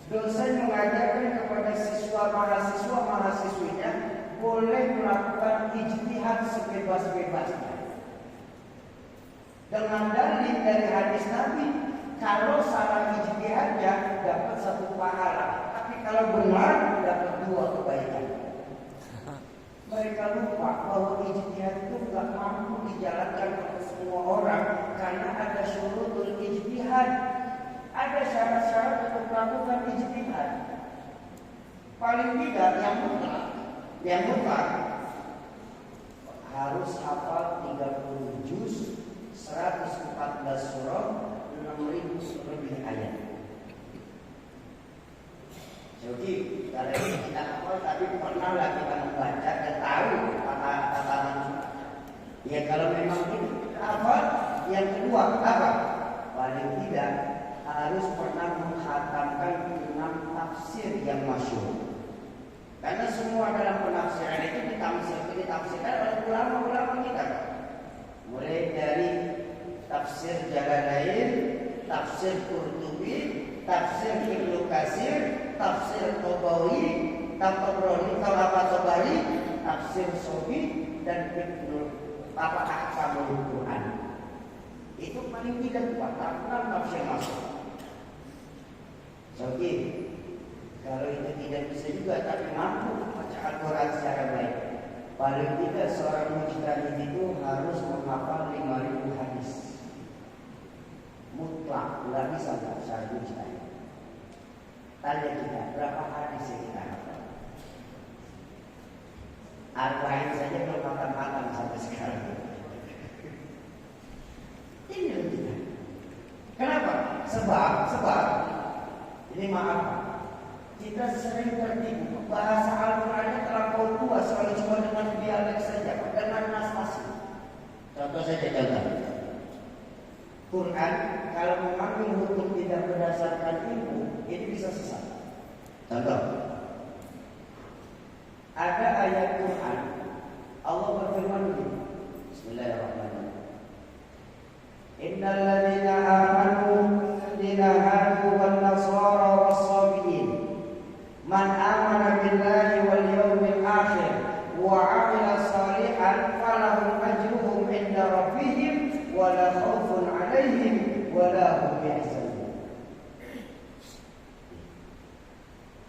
Dosen mengajarkan kepada mahasiswinya boleh melakukan ijtihad sebebas-bebasnya dengan dalil dari hadis Nabi. Kalau salah ijtihadnya dapat 1 pahala, tapi kalau benar dapat 2 kebaikan. Mereka lupa bahwa ijtihad itu tidak mampu dijalankan oleh semua orang karena ada syurutul ijtihad. Ada syarat-syarat untuk melakukan ijtihad. Paling tidak yang mutlak harus hafal 30 juz, 114 surah, 6.000 lebih ayat. Jadi kalau kita hafal tapi pernahlah kita membaca dan tahu tatanan. Ya kalau memang itu hafal. Yang kedua apa? Paling tidak harus pernah menghatamkan 6 tafsir yang masyhur. Karena semua dalam penafsiran itu ditafsirkan oleh ulama-ulama kita. Mulai dari tafsir Jalalain, tafsir Qurtubi, tafsir Ibnu Katsir, tafsir Tabawi, Tabari, tafsir Sobi, dan Ibnu Ahkamul Quran. Itu paling tidak 4 tafsir masuk. Oke, kalau itu tidak bisa juga tapi mampu membaca Al-Quran secara baik, paling tidak seorang mujtahid itu harus menghafal 5.000 hadis mutlak. Nggak bisa nggak seorang mujtahid. Tanya kita berapa hadis yang kita hafal? Arba'in saja belum makan sampai sekarang. Ini kita. Kenapa? Sebab ini maaf, kita sering tertipu. Bahasa Al-Qurannya terlampau tua, selalu cuma dengan dialek saja, dengan nas asli. Contoh saja Quran, kalau mengambil hukum tidak berdasarkan ilmu, ini bisa sesat. Contoh, ada ayat Quran, Allah berfirman begini, Bismillahirrahmanirrahim. Innal ladzina amanu walladzina hadu wan nasara was-sabiin man amana billahi wal yawmil akhir wa 'amila shalihan falahum ajruhum 'inda rabbihim wa la khaufun 'alaihim wa la hum yahzanun.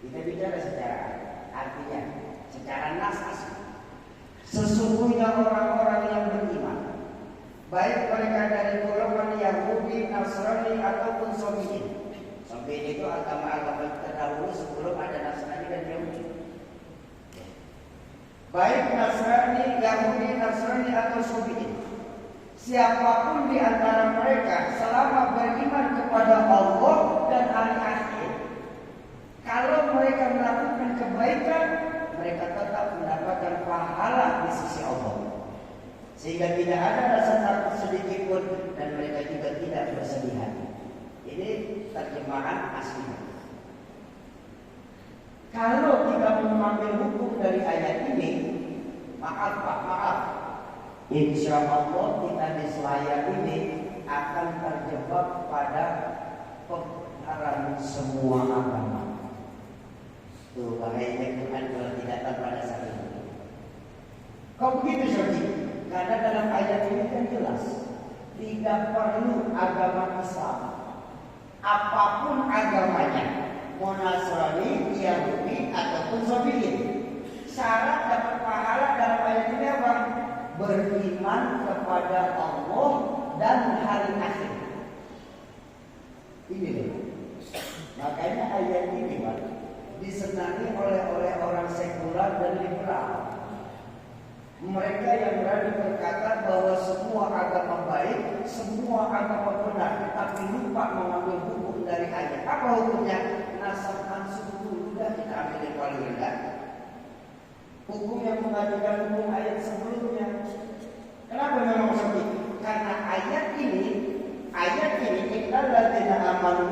Kita bicara secara artinya, secara nas asli. Sesungguhnya orang-orang yang beriman, baik mereka dari golongan Yahudi, Nasrani ataupun Sabiin. Sabiin itu agama-agama terdahulu sebelum ada Nasrani dan Yahudi. Baik Nasrani, Yahudi, Nasrani atau Sabiin, siapapun di antara mereka selama beriman kepada Allah dan hari akhir, kalau mereka melakukan kebaikan, mereka tetap mendapatkan pahala di sisi Allah. Sehingga tidak ada rasa takut sedikit pun dan mereka juga tidak bersedih hati. Ini terjemahan aslinya. Kalau kita mengambil hukum dari ayat ini, maaf, insya Allah kita di Selayar ini akan terjebak pada pembenaran semua agama. Tuh bahayanya Quran kalau tidak tahu pada saat ini. Kok begitu Syarji? Karena dalam ayat ini kan jelas tidak perlu agama Islam, apapun agamanya, mau Nasrani, Yahudi ataupun Sabiin. Syarat dapat pahala dalam ayat ini apa? Beriman kepada Allah dan hari akhir. Ini loh. Makanya ayat ini Pak disenangi oleh orang sekular dan liberal. Mereka yang berani berkata bahwa semua agama baik, semua agama benar, tetapi lupa mengambil hukum dari ayat. Apa hukumnya? Nasab mansukh dulu dan kita ambil yang paling rendah. Hukum yang menggantikan hukum ayat sebelumnya. Kenapa memang seperti itu? Karena ayat ini innal ladzina amanu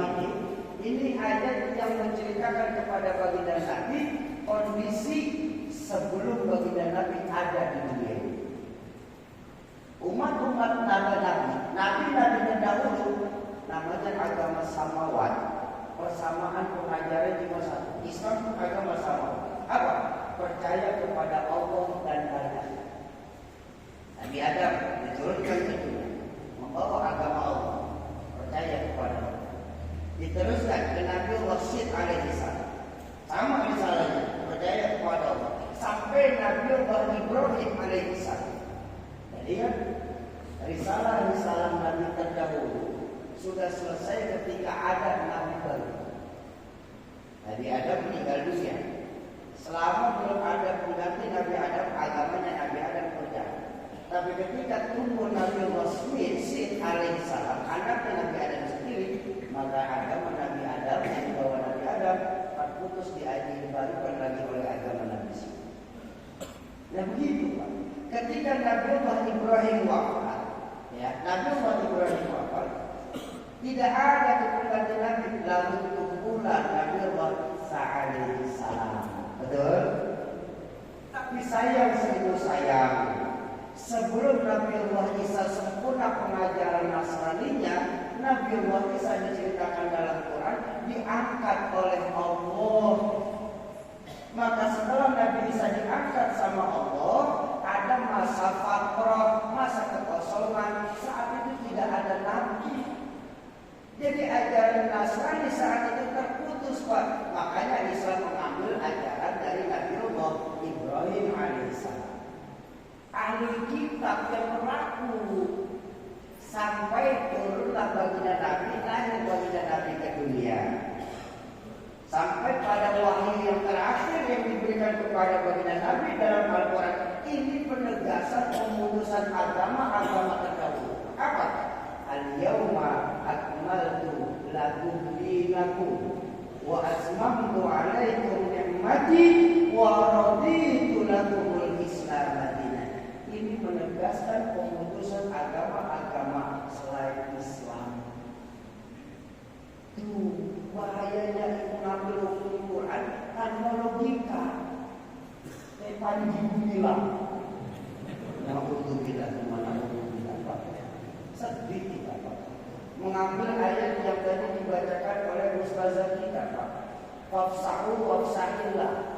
ini ayat yang menceritakan kepada baginda Nabi kondisi sebelum baginda Nabi ada di dunia ini. Umat-umat Nabi terdahulu namanya agama samawat. Persamaan pengajaran cuma satu. Islam itu agama samawat. Apa? Percaya kepada Allah dan hari akhir. Nabi Adam diturunkan ke dunia membawa agama Allah, percaya kepada Allah. Diteruskan ke Nabi Syed alaihi salam, sama misalnya percaya kepada Allah sampai Nabi Ibrahim alaihi salam. Jadi kan risalah Nabi terdahulu sudah selesai ketika ada Nabi baru. Nabi Adam meninggal dunia. Selama belum ada pengganti Nabi Adam, agamanya Nabi Adam berjalan. Tapi ketika tumbuh Nabi Syed alaihi salam, anaknya Nabi Adam sendiri, maka agama Nabi Adam yang dibawa Nabi Adam terputus dibarukan lagi oleh agama Nabi Syed. Nah begitu Pak. Ketika Nabi Ibrahim wafat, tidak ada pengganti Nabi, lalu tumbuhlah Nabi Isa alaihi salam. Betul? Tapi sayang sebelum Nabi Isa sempurna pengajaran Nasraninya, Nabi Isa diceritakan dalam Quran diangkat oleh Allah. Maka setelah Nabi Isa diangkat sama Allah, ada masa fatrah, masa kekosongan. Saat itu tidak ada Nabi. Jadi ajaran Nasrani saat itu terputus Pak. Makanya Islam mengambil ajaran dari Nabi Ibrahim alaihissalam. Ahli kitab yang berlaku sampai turunlah baginda Nabi, lahir baginda Nabi ke dunia. Sampai pada wahyu yang terakhir yang diberikan kepada baginda Nabi dalam Al-Quran. Ini penegasan pemutusan agama terdahulu. Apa? Al-yawma akmaltu lakum dinakum wa atmamtu alaikum ni'mati wa raditu lakumul Islam madinah. Ini menegaskan pemutusan agama selain Islam. Itu bahayanya mengambil hukum Quran tanpa logika. Panji bilang, Alhamdulillah, sedih kita Pak. Mengambil ayat yang tadi dibacakan oleh Ustazah kita Pak. Wafsahu wafsahillah,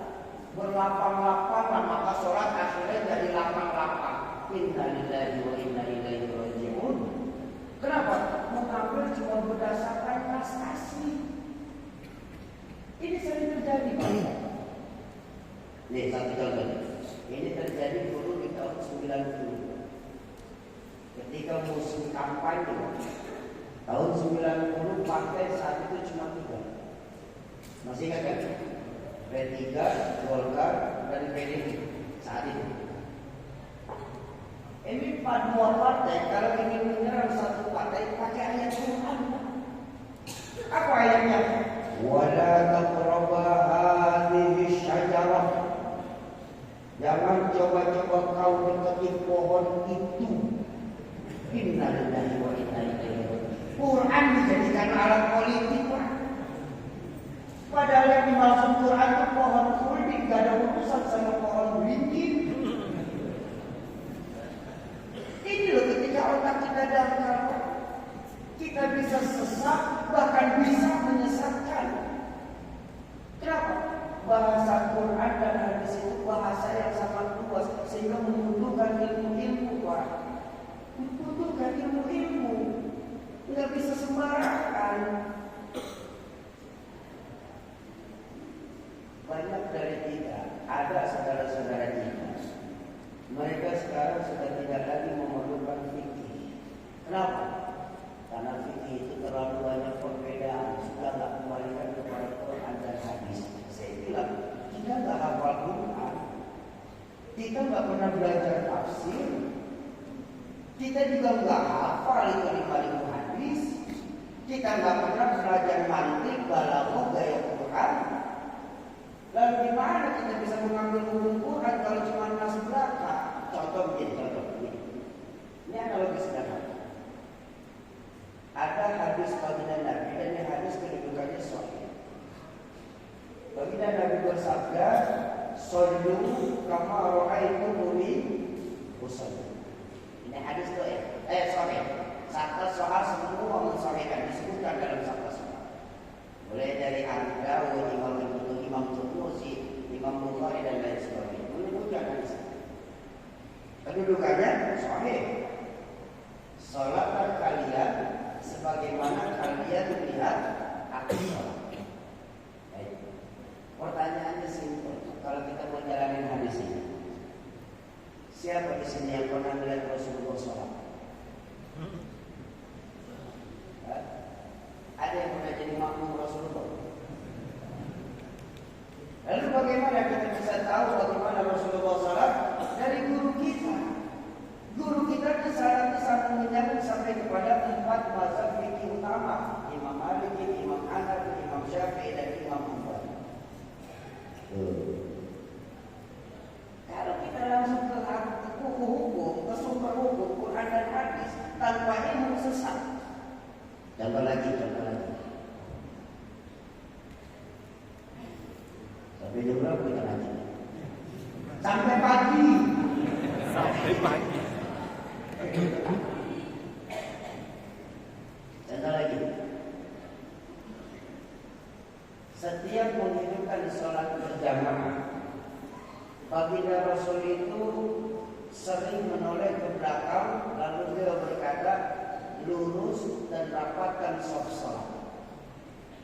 berlapang-lapangan, maka sholat akhirnya jadi lapang-lapang. Inna lillahi wa inna ilaihi raji'un. Kenapa? Mengambil cuma berdasarkan nas asli. Ini sering terjadi Pak. Nih satu contoh. Ini terjadi dulu di tahun 90. Ketika musim kampanye tahun 90, partai saat itu cuma 3. Masih ingat kan? P3, Golkar, dan PDIP saat itu. Ini dua partai kalau ingin menyerang satu partai pakai ayat Quran. Apa ayatnya? Wala taqrabu hadhihi syajarah. Jangan coba-coba kau dekati pohon itu. Innalillahi wa inna ilaihi raji'un. Quran dijadikan alat politik Pak. Padahal yang dimaksud Quran itu pohon politik, gak ada urusan sama pohon beringin. Ini loh ketika otak kita dangkal, kita bisa sesat, bahkan bisa menyesatkan. Kenapa? Bahasa Quran dan hadis itu bahasa yang sangat luas sehingga membutuhkan ilmu-ilmu Pak. Membutuhkan ilmu-ilmu, nggak bisa sembarangan. ada saudara-saudara kita. Mereka sekarang sudah tidak lagi memerlukan fikih. Kenapa? Karena fikih itu terlalu banyak perbedaan. Sudah tidak kembalikan kepada Quran dan hadis. Saya bilang, kita tidak hafal Quran. Kita nggak pernah belajar tafsir. Kita juga nggak hafal lima hadis. Kita nggak pernah belajar mantik, balaghah, gaya Quran. Lalu di mana kita bisa mengambil hukum Quran kalau cuma nas belaka? Contoh begini. Ini analogi sederhana. Ada hadis baginda Nabi dan ini hadis kedudukannya sahih. Baginda Nabi bersabda, "Shollu kama ra'aitumuni usolli." Ini hadis itu sahih. Sabda soal semua mensahihkan disebutkan dalam sabda soal. Mulai dari Abu Dawud, Imam Tirmidzi, Imam Bukhari dan lain sebagainya. Menyebutkan hadis. Kedudukannya sahih. Salatlah kalian sebagaimana kalian melihat aku salat. Baik. Pertanyaannya simpel. Kalau kita menjalani hadis ini, siapa di sini yang pernah melihat Rasulullah salat? Ada yang pernah jadi makmum Rasulullah? Lalu bagaimana kita bisa tahu bagaimana Rasulullah salat? Dari guru kita. Guru kita di salat sampai menyambung sampai kepada 4 mazhab fikih utama: Imam Maliki, Imam Hanafi, Imam Syafi'i dan Imam Ahmad. Kalau kita langsung ke buku hukum, ke sumber hukum, Quran dan hadis tanpa ilmu sesat. Contoh lagi. Sampai jam berapa kita ngaji? Sampai pagi. Contoh lagi. Setiap menghidupkan sholat berjamaah, baginda Rasul itu sering menoleh ke belakang, lalu dia berkata, lurus dan rapatkan shaf sholat.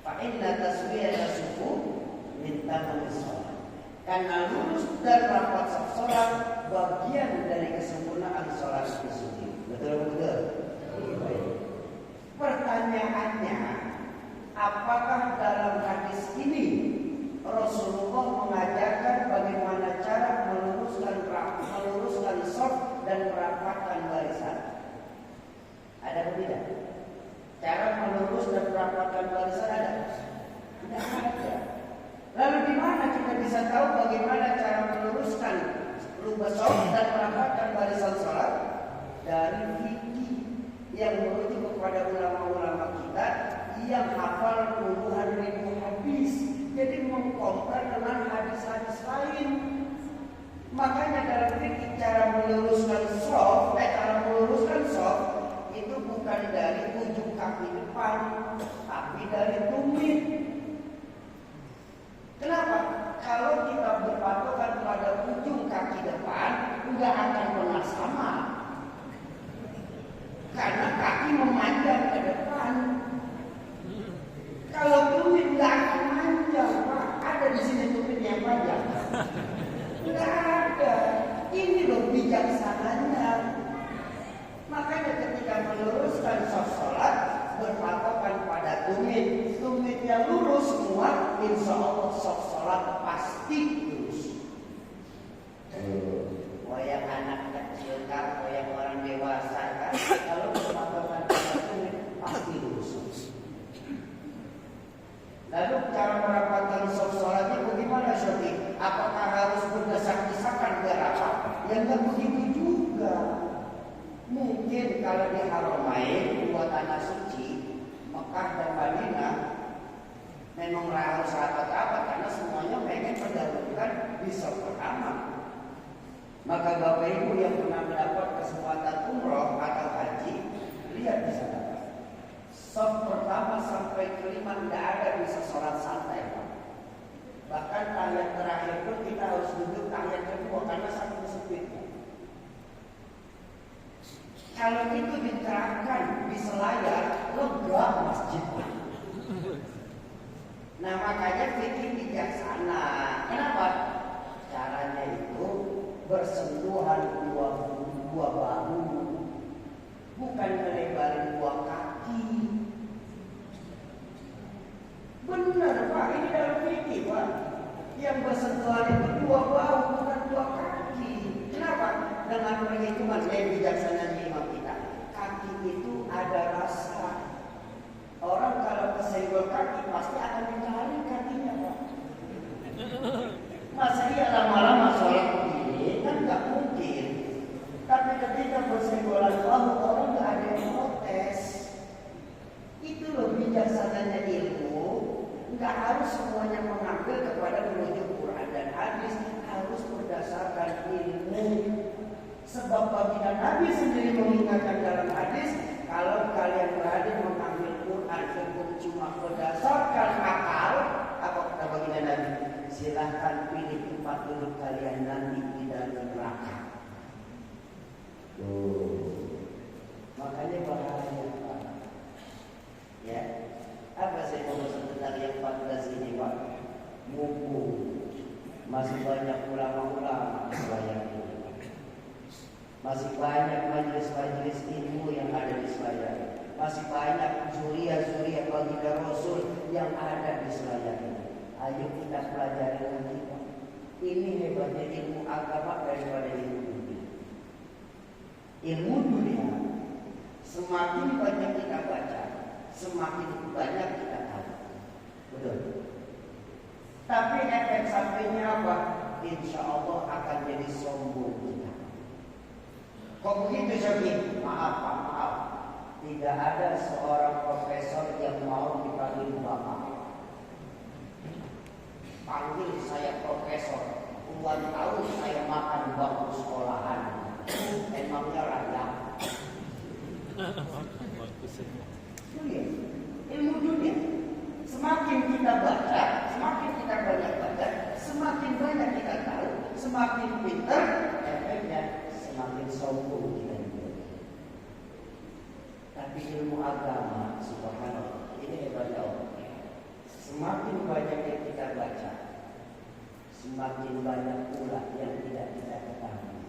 Fa inna taswiyata sufuf min tamamis sholat. Karena lurus dan rapat shaf sholat bagian dari kesempurnaan sholat itu sendiri. Betul? Pertanyaannya, apakah dalam hadis ini Rasulullah mengajarkan bagaimana cara meluruskan shaf dan merapatkan barisan? Ada atau tidak? Cara melurus dan merapatkan barisan ada? Tidak ada. Lalu di mana kita bisa tahu bagaimana cara meluruskan shaf dan merapatkan barisan salat? Dari fikih yang merujuk kepada ulama-ulama kita yang hafal puluhan ribu hadis, jadi mengkompar dengan hadis-hadis lain. Makanya dalam fikih cara meluruskan shaf itu bukan dari ujung kaki depan, tapi dari tumit. Kenapa? Kalau kita berpatokan pada ujung kaki depan, nggak akan pernah sama. Karena kaki memanjang ke depan. Kalau tumit nggak akan panjang, Pak. Ada di sini tumit yang panjang? Nggak ada. Ini loh bijaksananya. Makanya ketika meluruskan shaf sholat, berpatokan pada tumit. Tumitnya lurus semua, insya Allah shaf sholat pasti lurus. Yang anak kecil kan, yang orang dewasa kan, kalau berpatokan pada tumit pasti lurus. Lalu cara merapatkan shaf sholatnya bagaimana, Syafiq? Apakah harus berdesak-desakan biar apa? Ya nggak begitu juga. Mungkin kalau di Haramain, dua tanah suci, Mekah dan Madinah, memang harus rapat-rapat karena semuanya pengen mendahulukan di shaf pertama. Maka Bapak Ibu yang pernah mendapat kesempatan umroh atau haji, lihat di sana. Shaf pertama sampai kelima tidak ada bisa sholat santai, Pak. Bahkan tahiyat terakhir pun kita harus duduk tahiyat kedua karena saking sempitnya. Kalau itu diterapkan di Selayar, lega masjidnya. Nah makanya fikih bijaksana. Kenapa? Cara bersenggolan bahu, orang nggak ada yang protes. Itu loh bijaksananya ilmu. Nggak harus semuanya mengambil kepada menuju Quran dan hadis, harus berdasarkan ilmu. Sebab baginda Nabi sendiri mengingatkan dalam hadis, kalau kalian berani mengambil Quran hukum cuma berdasarkan akal, apa kata baginda Nabi? Silahkan pilih tempat duduk kalian nanti di dalam neraka. Makanya bahaya Pak. Ya, apa saya mau maksud tentang yang 14 ini Pak? Mumpung masih banyak ulama-ulama di Selayar ini. Masih banyak majelis-majelis ilmu yang ada di Selayar. Masih banyak zuriya-zuriya baginda Rasul yang ada di Selayar ini. Ayo kita pelajari lagi Pak. Ini hebatnya ilmu agama daripada ilmu dunia. Ilmu dunia semakin banyak kita baca, semakin banyak kita tahu. Betul. Tapi efek sampingnya apa? Insya Allah akan jadi sombong kita. Kok begitu Syekh? Maaf, maaf. Tidak ada seorang profesor yang mau dipanggil bapak. Panggil saya profesor. Puluhan tahun saya makan bangku sekolahan. Emangnya rakyat? Ilmu dunia. Semakin kita baca, semakin kita banyak baca, semakin banyak kita tahu, semakin pintar, efeknya semakin sombong kita juga. Tapi ilmu agama, subhanallah, ini hebatnya Allah. Semakin banyak yang kita baca, semakin banyak pula yang tidak kita ketahui.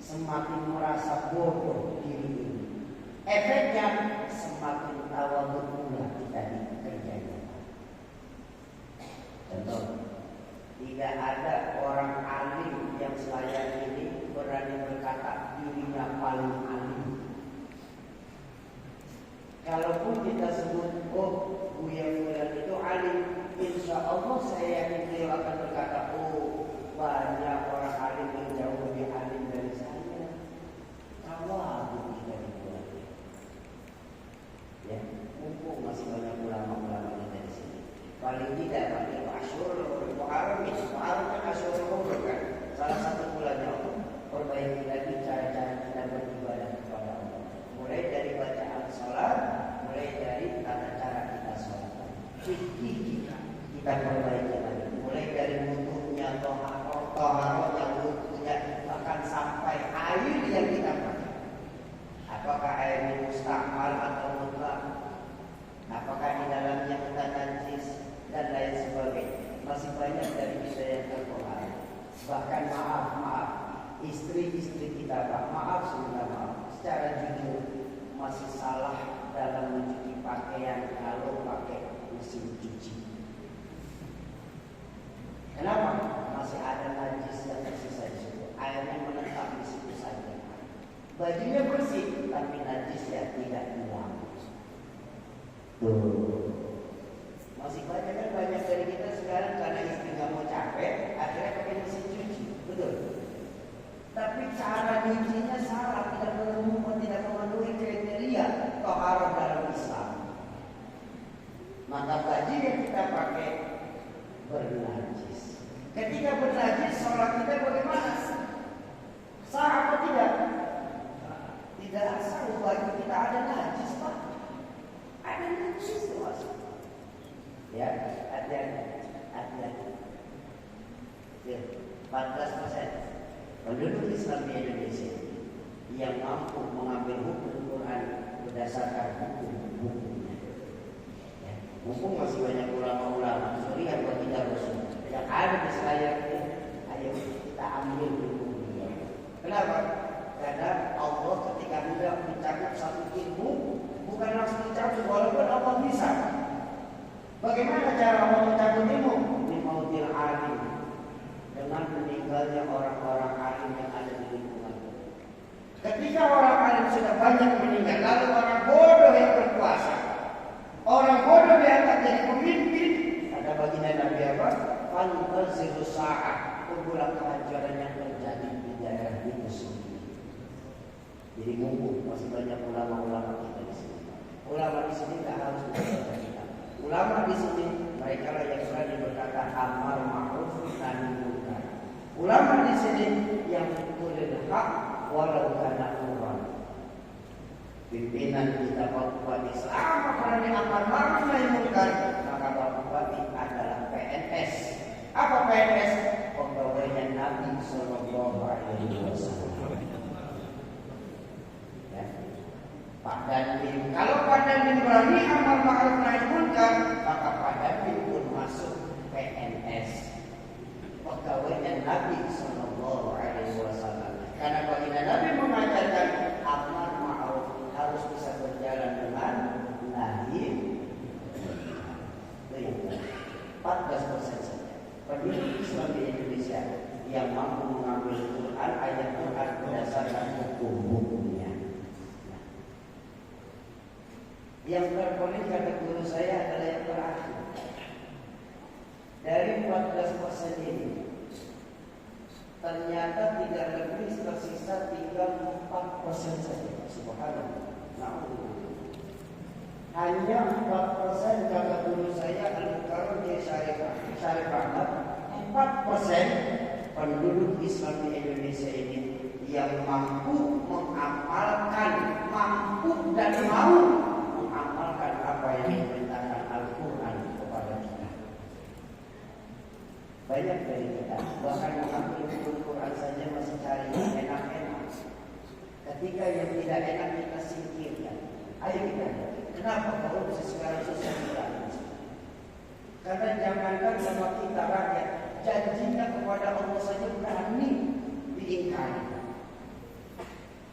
Semakin merasa bodoh diri ini. Efeknya semakin tawadhu pula kita di kerjanya. Contoh, tidak ada orang alim yang Selayar ini berani berkata dirinya paling alim. Kalaupun kita sebut, oh Buya Fulan itu alim, insya Allah saya yakin beliau akan berkata, oh banyak orang alim yang jauh lebih alim dari saya. Tawadhu kita dibuat. Ya, mumpung masih banyak ulama-ulama kita di sini. Paling tidak pakai Asyurul Muharram itu kan Asyurul kan. Salah satu bulannya Allah. Perbaiki lagi cara-cara kita beribadah kepada Allah. Mulai dari bacaan sholat, mulai dari tata cara kita sholat. Fikih kita perbaiki lagi. Mulai dari wudunya, toharohnya, wudunya, bahkan sampai air yang kita pakai. Apakah air mustakmal atau mutlak? Apakah di dalamnya kita najis dan lain sebagainya? Masih banyak dari kita yang terpengaruh. Bahkan maaf, istri-istri kita Pak, maaf sebentar maaf, secara jujur masih salah dalam mencuci pakaian kalau pakai mesin cuci. Kenapa? Masih ada najis yang tersisa di situ. Airnya menetap di situ saja. Bajunya bersih, tapi najisnya tidak hilang. Masih banyak dari kita sekarang karena istri nggak mau capek, akhirnya pakai mesin cuci, betul. Tapi cara nyucinya salah, tidak memenuhi kriteria toharoh dalam Islam. Maka baju yang kita pakai bernajis. Ketika bernajis, sholat kita bagaimana? Sah atau tidak? Tidak sah, baju kita ada najis Pak. Ada najis Mas. Ya, hati-hati. 14% penduduk Islam di Indonesia yang mampu mengambil hukum Quran berdasarkan hukum-hukumnya. Ya, hukum masih banyak ulama-ulama, suriah baginda Rasul yang ada di Selayar ini. Ayo kita ambil hukumnya. Kenapa? Karena Allah ketika hendak mencabut satu ilmu bukan langsung dicabut, walaupun Allah bisa. Bagaimana cara Allah mencabut ilmu? Mimautil alim, dengan meninggalnya orang-orang alim yang ada di lingkungan. Ketika orang alim sudah banyak meninggal, lalu orang bodoh yang berkuasa, orang bodoh diangkat jadi pemimpin. Ada baginda Nabi apa? Fantazirus sa'ah, tunggulah kehancuran yang terjadi di daerah itu sendiri. Jadi mumpung masih banyak ulama-ulama kita di sini. Ulama di sini tak harus membaca kita. Ulama di sini mereka lah yang berani berkata amar ma'ruf nahi munkar. Ulama di sini yang kulil hak walau kana murran. Pimpinan kita Pak Bupati selama berani amar ma'ruf nahi munkar, maka Pak Bupati adalah PNS. Apa PNS? Pegawainya Nabi Sallallahu Alaihi Wasallam. Pak Dandim, kalau Pak Dandim berani amar ma'ruf nahi munkar, maka Pak Dandim pun masuk PNS, pegawainya Nabi Sallallahu Alaihi Wasallam. Karena baginda Nabi mengajarkan amar ma'ruf harus bisa berjalan dengan nahi. 14% saja penduduk Islam di Indonesia yang mampu mengambil Quran, ayat Quran berdasarkan hukum-hukumnya. Yang terpenuhi kata guru saya adalah yang terakhir. Dari 14% ini, ternyata tidak lebih tersisa tinggal 4% saja. Subhanallah. Hanya 4% kata guru saya Al-Mukarram di Syarif Ahmad. 4% penduduk Islam di Indonesia ini yang mampu mengamalkan, mampu dan mau mengamalkan apa yang diperintahkan Al-Quran kepada kita. Banyak dari kita bahkan mengambil Al-Quran saja masih cari yang enak-enak. Ketika yang tidak enak kita singkirkan. Ayo kita. Kenapa korupsi sekarang susah dilakukan? Karena jangankan sama kita rakyat, janjinya kepada Allah saja berani diingkari.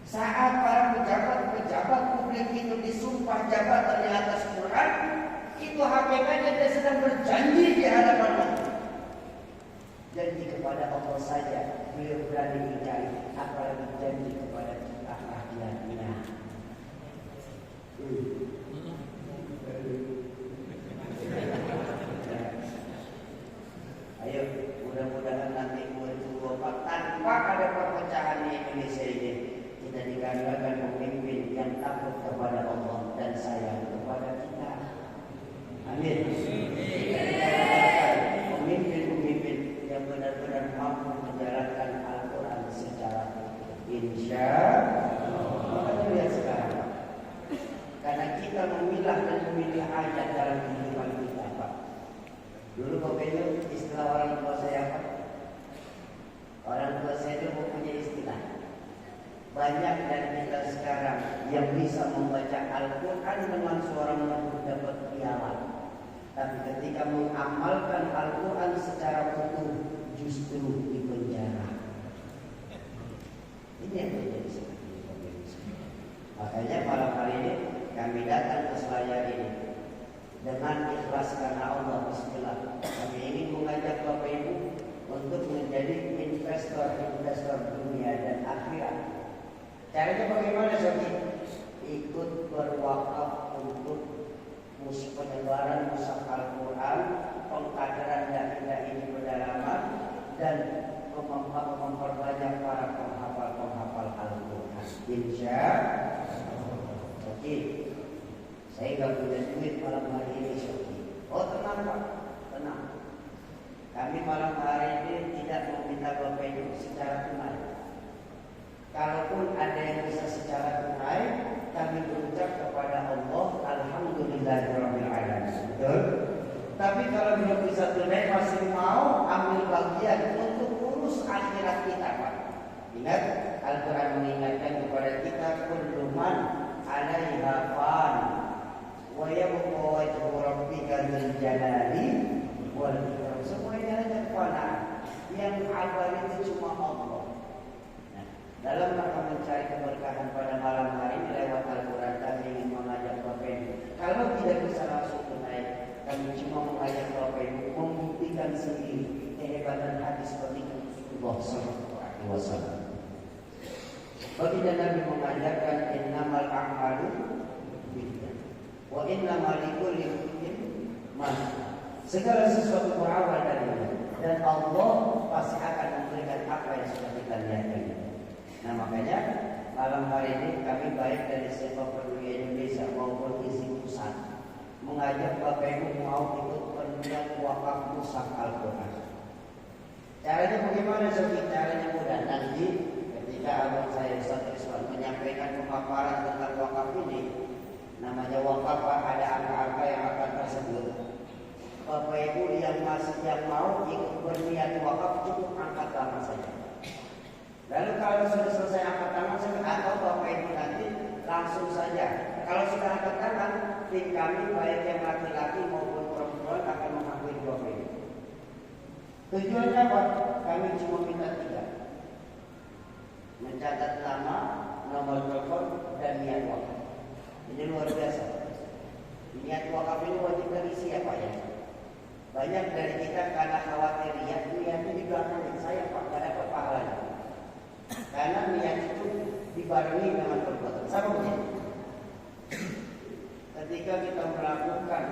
Saat para pejabat publik itu disumpah jabatan di atas Quran, itu hakikatnya dia sedang berjanji di hadapan Allah. Janji kepada Allah saja beliau berani ingkari, apalagi janji kepada kita rakyatnya. Ayo, mudah-mudahan nanti 2024 tanpa ada perpecahan di Indonesia ini, kita dikatakan pemimpin yang takut kepada Allah dan sayang kepada kita. Amin. Pemimpin-pemimpin yang benar-benar mampu menjalankan Al-Quran secara insya Allah. Makanya lihat sekarang, karena kita memilah dan memilih ayat dalam kehidupan kita, Pak. Dulu Bapak istilah orang tua saya apa? Orang tua saya itu mempunyai istilah. Banyak dari kita sekarang yang bisa membaca Al-Quran dengan suara merdu dapat piala. Tapi ketika mengamalkan Al-Quran secara utuh justru dipenjara. Ini yang terjadi seperti ini. Makanya malam hari ini kami datang ke Selayar ini dengan ikhlas karena Allah. Bismillah. Kami ingin mengajak Bapak Ibu untuk menjadi investor dunia dan akhirat. Caranya bagaimana, Sobi? Ikut berwakaf untuk penyebaran mushaf Al-Quran, pengkaderan dakwah ini berdalaman, dan memperbanyak para penghafal Al-Quran. Insya Allah. Sobi, saya nggak punya duit malam hari ini, Sobi. Oh tenang Pak, tenang. Kami malam hari ini tidak meminta Bapak Ibu secara tunai. Kalaupun ada yang bisa secara tunai, kami berucap kepada Allah, Alhamdulillahirabbil alamin. Betul? Tapi kalau belum bisa tunai, masih mau ambil bagian untuk urus akhirat kita, Pak. Ingat, Al-Quran mengingatkan kepada kita, kullu man 'alaiha fan wa yabqa wajhu rabbika dzul jalali wal ikram. Semuanya hanya kefanaan. Yang abadi itu cuma Allah. Dalam rangka mencari keberkahan pada malam hari ini lewat Al-Quran, kami ingin mengajak Bapak Ibu. Kalau tidak bisa langsung tunai, kami cuma mengajak Bapak Ibu membuktikan sendiri kehebatan hadis seperti Rasulullah SAW. Baginda Nabi mengajarkan innamal a'malu binniyat wa innamal likulli imrin ma. Segala sesuatu berawal dari Allah, dan Allah pasti akan memberikan apa yang sudah kita lihat ini. Nah makanya malam hari hari ini kami baik dari Sepak Peduli Indonesia maupun isi pusat mengajak Bapak Ibu mau ikut pendidikan wakaf pusat Al-Quran. Caranya bagaimana Sofi? Caranya mudah. Nanti ketika abang saya Ustaz Rizwan menyampaikan pemaparan tentang wakaf ini, namanya wakaf ada angka-angka yang akan tersebut. Bapak Ibu yang mau ikut berniat wakaf cukup angkat tangan saja. Lalu kalau sudah selesai angkat tangan saja, atau Bapak Ibu nanti langsung saja. Kalau sudah angkat tangan, tim kami baik yang laki-laki maupun perempuan akan mengakui Bapak Ibu. Tujuannya apa? Kami cuma minta 3. Mencatat nama, nomor telepon, dan niat wakaf. Ini luar biasa. Niat wakaf ini wajib terisi ya Pak ya. Banyak dari kita karena khawatir niatnya di belakang saya Pak, gak dapat pahalanya. Karena niat itu dibarengi dengan perbuatan. Sama begini. Ketika kita melakukan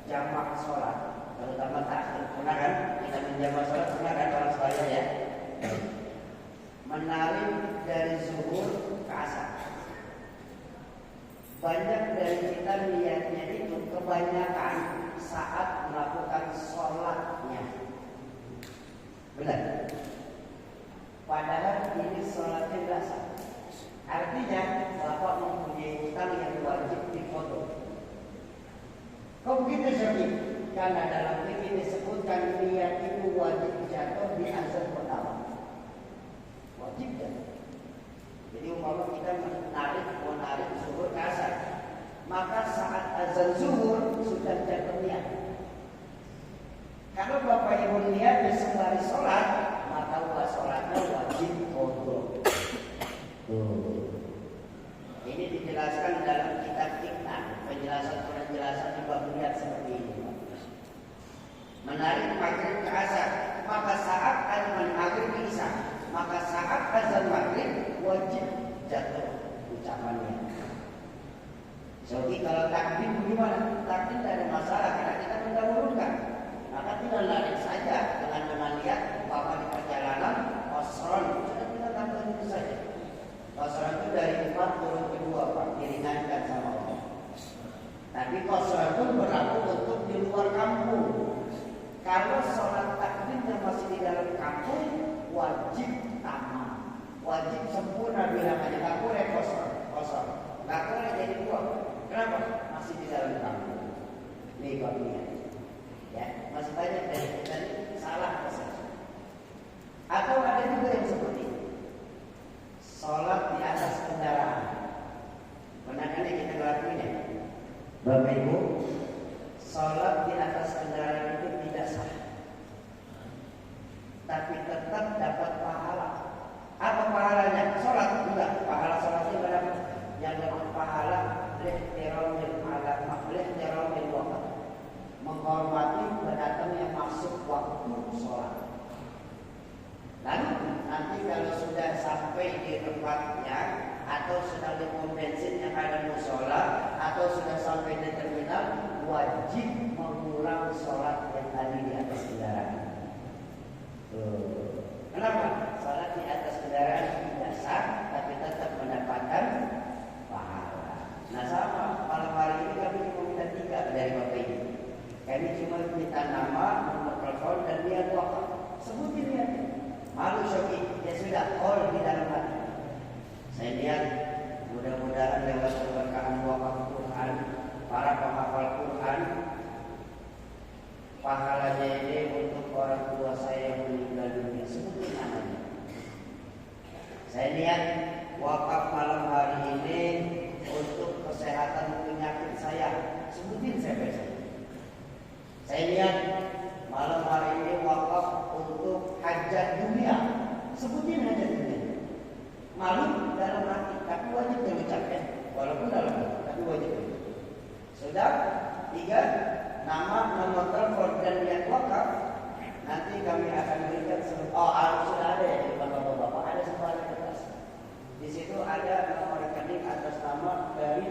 jamak sholat, terutama takhir, pernah kan? Kita menjamak sholat, pernah kan orang sekalian ya? Menarik dari zuhur ke asar. Banyak dari kita niatnya itu kebanyakan saat melakukan sholatnya. Benar? Padahal ini sholatnya tidak sah. Artinya Bapak mempunyai hutang yang wajib dipotong. Kok begitu Syekh? Karena dalam fikih disebutkan niat itu wajib jatuh di azan pertama. Wajib jatuh. Jadi umpama kita menarik zuhur ke asar, maka saat azan zuhur sudah jatuh niat. Kalau Bapak Ibu niat sembari sholat, maka sholatnya wajib qadha. Ini dijelaskan dalam kitab Iqnan, penjelasan di bab niat seperti ini. Menarik maghrib ke asar, maka saat azan maghrib ke isya, maka saat azan maghrib wajib jatuh ucapannya. Jadi kalau takbir bagaimana? Takbir tidak ada masalah karena kita mendahulukan. Maka tidak lari saja dengan niat Bapak di perjalanan qasron, sudah kita tambah itu saja. Qasron itu dari 4 turun ke 2 Pak, diringankan sama Allah. Tapi qasron itu berlaku untuk di luar kampung. Kalau sholat takbirnya masih di dalam kampung, wajib tamam, wajib sempurna bilangannya, nggak boleh kosong, nggak boleh jadi 2. Kenapa? Masih di dalam kampung. Ini babnya. Ya, masih banyak dari kita salah persepsi. Atau ada juga yang seperti ini. Sholat di atas kendaraan. Pernah kan kita lakuin ya? Bapak Ibu, sholat di atas kendaraan itu tidak sah, tapi tetap dapat pahala. Apa pahalanya? Sholat juga. Pahala sholat itu dapat. Yang dapat pahala lihtiramil alam, lihtiramil waqt, menghormati pendatang yang masuk waktu sholat. Lalu nanti kalau sudah sampai di tempatnya, atau sudah di pom bensin yang ada musola, atau sudah sampai di terminal, wajib mengulang sholat yang tadi di atas kendaraan. Kenapa? Sholat di atas kendaraan tidak sah, tapi tetap mendapatkan pahala. Nah sama malam hari ini kami cuma minta 3 dari Bapak Ibu. Kami cuma minta nama, nomor telepon, dan niat wakaf. Sebutin niatnya. Malu Syekh, ya sudah, all di dalam hati. Saya lihat mudah-mudahan lewat keberkahan wakaf Quran, para penghafal Quran, pahalanya ini untuk orang tua saya yang meninggal dunia. Sebutin namanya. Saya lihat wakaf malam hari ini untuk kesehatan penyakit saya. Sebutin saya. Saya lihat malam hari ini wakaf untuk hajat dunia. Sebutin hajat dunia. Malu dalam hati, tapi wajib diucapkan. Walaupun dalam hati, tapi wajib. Sudah 3, nama, nomor telepon, dan niat wakaf. Nanti kami akan berikan. Sudah ada ya di depan bapak-bapak, ada sebuah kertas. Di situ ada nomor rekening atas nama dari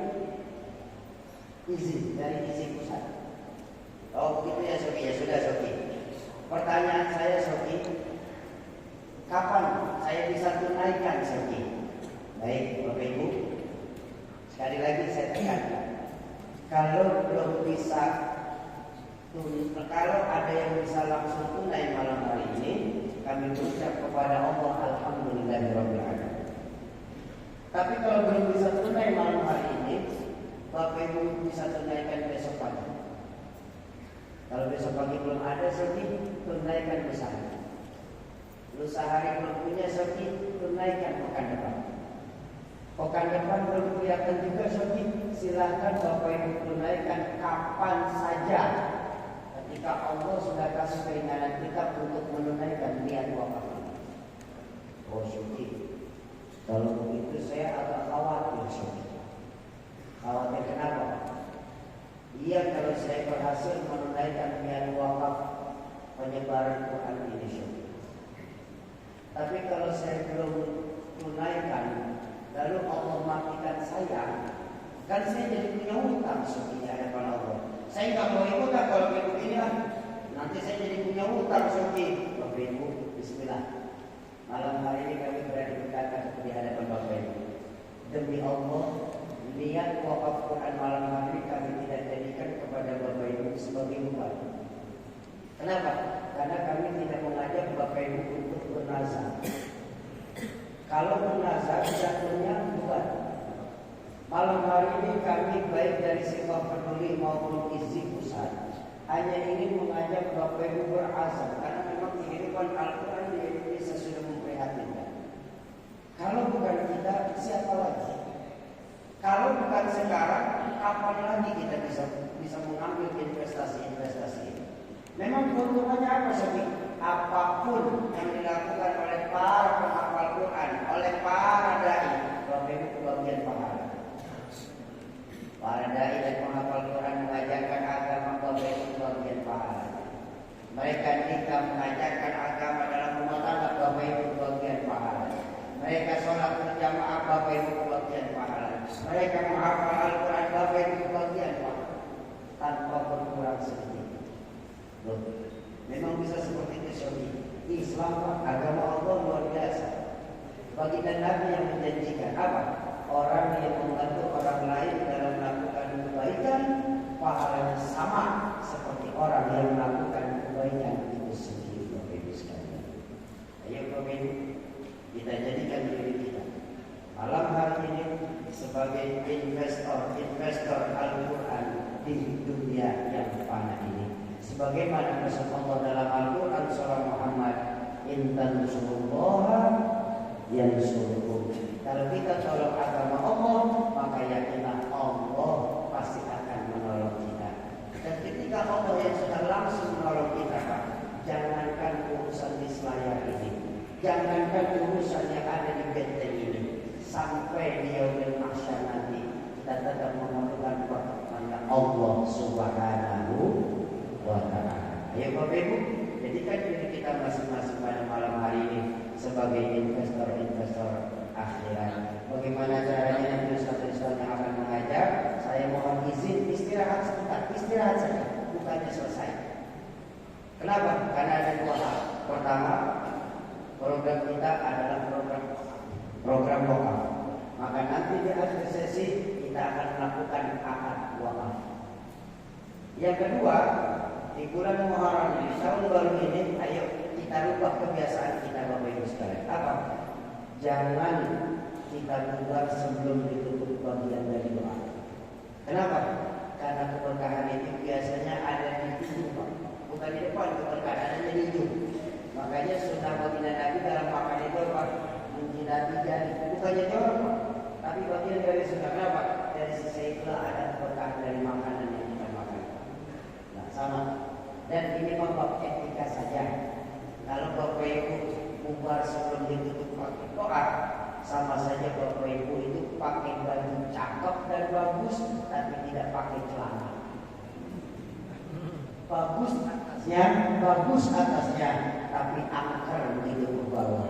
izin pusat. Oh begitu ya Soki, ya sudah Soki. Pertanyaan saya Soki, kapan saya bisa tunaikan Soki? Baik Bapak Ibu, sekali lagi saya tekankan, kalau belum bisa kalau ada yang bisa langsung tunai malam hari ini, kami berucap kepada Allah alhamdulillahirabbil alamin. Tapi kalau belum bisa tunai malam hari ini, Bapak Ibu bisa tunaikan besok pagi. Kalau besok pagi belum ada sedih, tunaikan besar. Lusa hari belum punya sedih, tunaikan pekan depan. Pekan depan belum kelihatan juga sedih, silahkan Bapak Ibu tunaikan kapan saja. Ketika Allah sudah kasih keringanan kita untuk menunaikan niat wakaf. Oh syukur. Kalau begitu saya agak khawatir syukur. Khawatir kenapa? Iya, kalau saya berhasil menunaikan niat wakaf penyebaran Quran ini syukur. Tapi kalau saya belum tunaikan, lalu Allah matikan saya, kan saya jadi punya hutang syukur di hadapan Allah. Saya nggak mau ikutan kalau kayak begini lah. Nanti saya jadi punya hutang syukur. Bapak Ibu, Bismillah. Malam hari ini kami berada berkata di hadapan Bapak Ibu. Demi Allah, niat wakaf Quran malam hari ini kami tidak jadikan kepada Bapak Ibu sebagai beban. Kenapa? Karena kami tidak mengajak Bapak Ibu untuk bernazar. Kalau bernazar jatuhnya beban. Malam hari ini kami baik dari Sikap Peduli maupun Izzi Pusat hanya ingin mengajak Bapak Ibu berazam, karena memang kehidupan Al-Quran di Indonesia sudah memprihatinkan. Kalau bukan kita, siapa lagi? Kalau bukan sekarang, kapan lagi kita bisa mengambil investasi-investasi ini? Memang keuntungannya apa sih? Apapun yang dilakukan oleh para penghafal Quran, oleh para dai, Bapak Ibu kebagian pahala. Para dai dan penghafal Quran mengajarkan agama, Bapak Ibu kebagian pahala. Mereka nikah mengajarkan agama dalam rumah tangga, Bapak Ibu kebagian pahala. Mereka sholat berjamaah, Bapak Ibu kebagian pahala. Mereka menghafal Al-Quran, Bapak Ibu kebagian pahala. Tanpa berkurang sedikit. Loh, memang bisa seperti itu syukur. Islam agama Allah luar biasa. Baginda Nabi yang menjanjikan apa? Orang yang membantu orang lain dalam melakukan kebaikan, pahalanya sama seperti orang yang melakukan kebaikan itu sendiri. Bapak Ibu sekalian, ayo Bapak Ibu, kita jadikan diri kita malam hari ini sebagai investor Al-Quran di dunia yang fana ini. Sebagaimana pesan Allah dalam Al-Quran surah Muhammad, in tansurullaha yansurukum. Kalau kita tolong agama Allah, maka yakinlah Allah pasti akan menolong kita. Dan ketika Allah yang sudah langsung menolong kita, Pak, jangankan urusan di selayar ini, jangankan urusan yang ada di benteng ini, sampai di yaumil mahsyar nanti kita tetap memerlukan pertolongan Allah Subhanahu wa ta'ala. Ayo Bapak Ibu, jadikan diri kita masing-masing pada malam hari ini sebagai investor-investor akhirat. Bagaimana caranya nanti Ustaz-Ustaz yang akan mengajar? Saya mohon izin istirahat sebentar, istirahat saja, bukannya selesai. Kenapa? Karena ada dua hal. Pertama, program kita adalah program wakaf. Maka nanti di akhir sesi kita akan melakukan akad wakaf. Yang kedua, di bulan Muharram ini, tahun baru ini, ayo kita rubah kebiasaan kita Bapak Ibu sekalian. Apa? Jangan kita bubar sebelum ditutup bagian dari doa. Kenapa? Karena keberkahan itu biasanya ada di ujung, bukan di depan. Keberkahan ada di ujung. Makanya sunnah baginda Nabi dalam makan itu apa? Menjilati jari, bukannya jorok, tapi bagian dari sunnah. Kenapa? Dari sisi itulah ada keberkahan dari makanan yang kita makan. Nah, sama. Dan ini membab etika saja. Kalau Bapak Ibu bubar sebelum ditutup pakai doa, sama saja Bapak Ibu itu pakai baju cakep dan bagus, tapi tidak pakai celana. Bagus atasnya, tapi angker begitu ke bawah.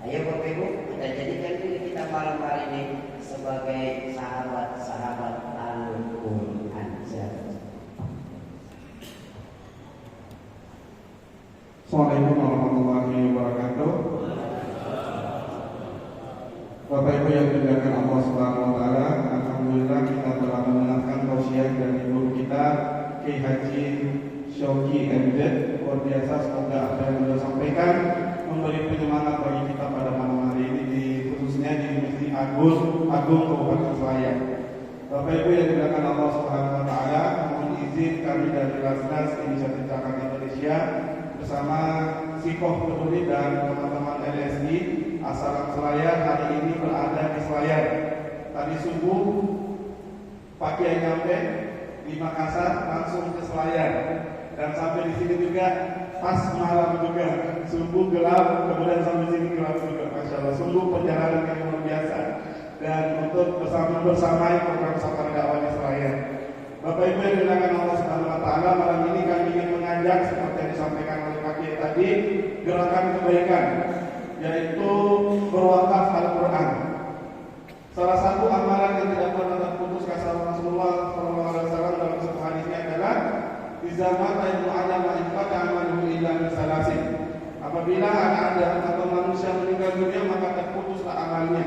Ayo Bapak Ibu, kita jadikan diri kita malam hari ini sebagai sahabat-sahabat Al-Quran. Assalamualaikum warahmatullahi wabarakatuh. Bapak Ibu yang dimuliakan Allah Subhanahu wa taala, alhamdulillah kita telah mendengarkan tausiah dari guru kita Kiai Haji Syauqi MZ. Luar biasa, semoga apa yang beliau sampaikan memberi penyemangat bagi kita pada malam hari ini, khususnya di Masjid Agung Kabupaten Selayar. Bapak Ibu yang dimuliakan Allah Subhanahu wa taala, mohon izin kami dari Lasnas Inisiatif Zakat Indonesia bersama Sikoh Peduli dan teman-teman LSI Asalam Selayar hari ini berada di Selayar. Tadi subuh Pak Kiai nyampe di Makassar langsung ke Selayar, dan sampai di sini juga pas malam juga, subuh gelap, kemudian sampai sini gelap juga. Masya Allah, sungguh perjalanan yang luar biasa. Dan untuk bersamai program Safar Dakwah Selayar. Bapak Ibu yang dimuliakan Allah Subhanahu wa taala, malam ini kami ingin mengajak seperti yang disampaikan oleh Pak Kiai tadi, gerakan kebaikan, yaitu berwakaf Al-Quran. Salah satu amalan yang tidak pernah terputus kata Rasulullah SAW dalam satu hadisnya adalah izamata ibnu adam wa infata amaluhu illa min salasin. Apabila ada atau manusia meninggal dunia, maka terputuslah amalnya,